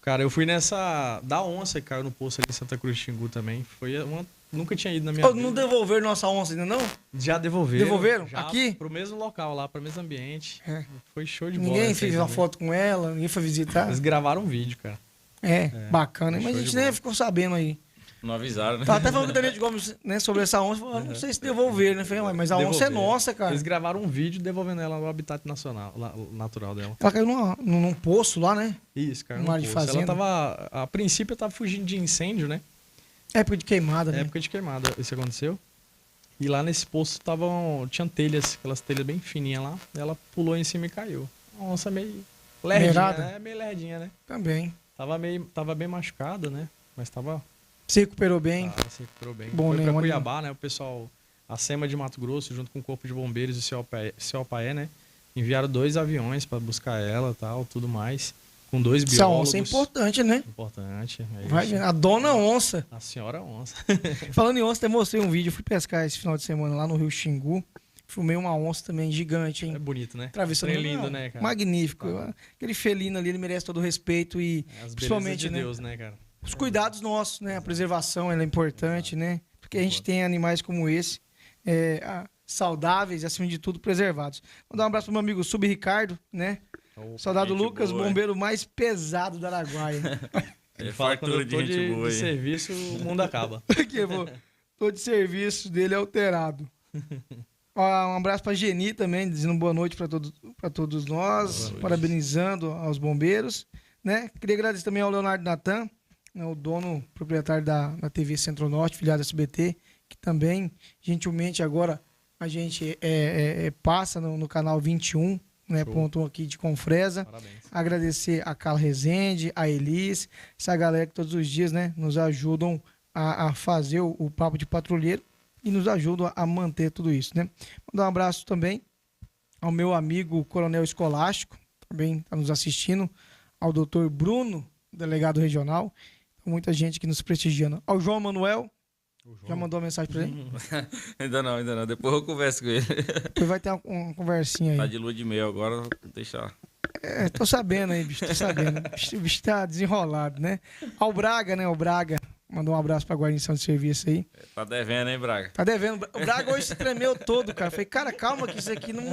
Cara, eu fui nessa da onça que caiu no poço ali em Santa Cruz de Xingu também. Foi uma... Nunca tinha ido na minha Ô, vida. não devolveram nossa onça ainda, não? Já devolveram. Devolveram? Já Aqui? Pro mesmo local lá, pro mesmo ambiente. É. Foi show de bola. Ninguém essa aí fez uma também. foto com ela, ninguém foi visitar. Eles gravaram um vídeo, cara. É, bacana. foi Mas a show gente de nem bola. ficou sabendo aí. Não avisaram, né? Tava até falando com o Tenente Gomes, né, sobre essa onça. Falou, não sei se devolver, né? Falei, mas a onça é Devolver. nossa, cara. Eles gravaram um vídeo devolvendo ela ao habitat natural dela. Ela caiu num poço lá, né? Isso, cara. Uma área de fazenda. Ela tava. A princípio, tava fugindo de incêndio, né? Época de queimada, né? Época de queimada, isso aconteceu. E lá nesse poço tinha telhas, aquelas telhas bem fininhas lá. Ela pulou em cima e caiu. Uma onça meio lerdinha, Meirada? né? Meio lerdinha, né? Também. Tava bem machucada, né? Mas tava. Se recuperou bem. Se recuperou bem. Bom, Foi né? pra Uma Cuiabá, né? O pessoal, a SEMA de Mato Grosso, junto com o Corpo de Bombeiros e o COPAE, né? Enviaram 2 aviões pra buscar ela e tal, tudo mais. Com 2 Essa biólogos. onça é importante, né? Importante. É Vai isso. vendo. A dona onça. A senhora onça. Falando em onça, até mostrei um vídeo. Eu fui pescar esse final de semana lá no Rio Xingu. Filmei uma onça também gigante, hein? É bonito, né? Atravessando. É lindo, Não, né, cara? Magnífico. Tá. Aquele felino ali, ele merece todo o respeito e As principalmente, belezas de né? Deus, né, cara? Os cuidados nossos, né? A preservação ela é importante, né? Porque a gente tem animais como esse, saudáveis e, acima de tudo, preservados. Vou dar um abraço pro meu amigo Sub Ricardo, né? Opa, Soldado gente Lucas, boa, bombeiro mais pesado do Araguaia. É Fala, quando fartura eu de tô gente boa de aí. serviço, o mundo acaba. Aqui, eu tô de serviço dele alterado. Ó, um abraço pra Geni também, dizendo boa noite pra todos nós, Boa noite. parabenizando aos bombeiros, né? Queria agradecer também ao Leonardo Natan, né, o dono, proprietário da TV Centro-Norte, filiado da SBT, que também, gentilmente, agora a gente passa no canal 21, né? Show. Ponto aqui de Confresa. Parabéns. Agradecer a Carla Rezende, a Elis, essa galera que todos os dias, né, nos ajudam a fazer o Papo de Patrulheiro e nos ajudam a manter tudo isso, né? Mandar um abraço também ao meu amigo Coronel Escolástico, também está nos assistindo, ao doutor Bruno, delegado regional, muita gente que nos prestigiando. Ao João Manuel, já mandou uma mensagem para ele? Ainda não. Depois eu converso com ele. Depois vai ter uma conversinha aí. Tá de lua de mel agora, vou deixar. Tô sabendo aí, bicho, tô sabendo. O bicho tá desenrolado, né? Ao Braga, né? O Braga mandou um abraço pra guarnição de serviço aí. Tá devendo, hein, Braga? Tá devendo. O Braga hoje se tremeu todo, cara. Falei, cara, calma que isso aqui não...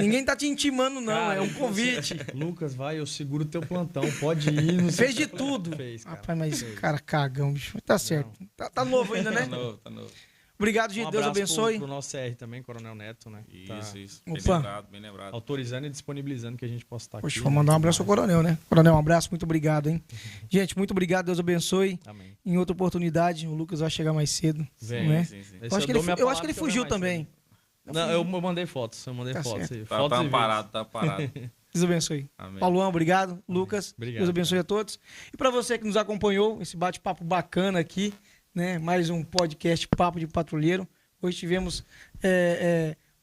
Ninguém tá te intimando, não. Cara, é um convite. Lucas, vai, eu seguro teu plantão. Pode ir. Não sei Fez de o que tudo. fez, cara. Rapaz, mas Fez. cara, cagão, bicho. Tá certo. Tá novo ainda, né? Tá novo. Obrigado, gente. Deus abraço abençoe. Pro nosso CR também, Coronel Neto, né? Tá Isso. Bem Opa. lembrado. autorizando e disponibilizando que a gente possa estar Poxa, aqui. vou mandar um abraço ao Coronel, né? Coronel, um abraço, muito obrigado, hein? Gente, muito obrigado, Deus abençoe. Amém. Em outra oportunidade, o Lucas vai chegar mais cedo. Vem. né? Sim. Esse Eu acho que dou ele, minha eu acho que ele palavra que eu fugiu venho mais também. cedo. Não, eu mandei fotos. Tá Fotos certo. aí. Tá Fotos e vídeos. parado. Deus abençoe. Amém. Pauluão, obrigado. Lucas, Obrigado, Deus abençoe a todos. E para você que nos acompanhou, esse bate-papo bacana aqui, né? Mais um podcast Papo de Patrulheiro. Hoje tivemos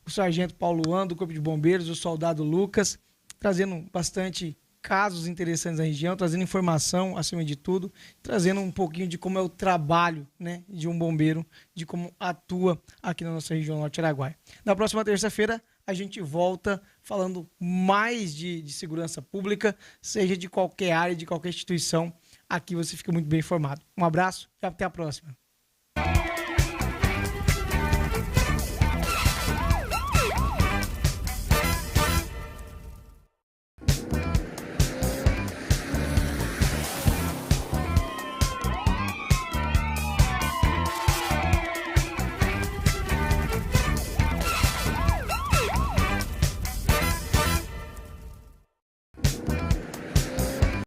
o Sargento Pauluão, do Corpo de Bombeiros, o Soldado Lucas, trazendo bastante casos interessantes na região, trazendo informação, acima de tudo, trazendo um pouquinho de como é o trabalho, né, de um bombeiro, de como atua aqui na nossa região norte Araguaia. Na próxima terça-feira, a gente volta falando mais de segurança pública, seja de qualquer área, de qualquer instituição. Aqui você fica muito bem informado. Um abraço e até a próxima.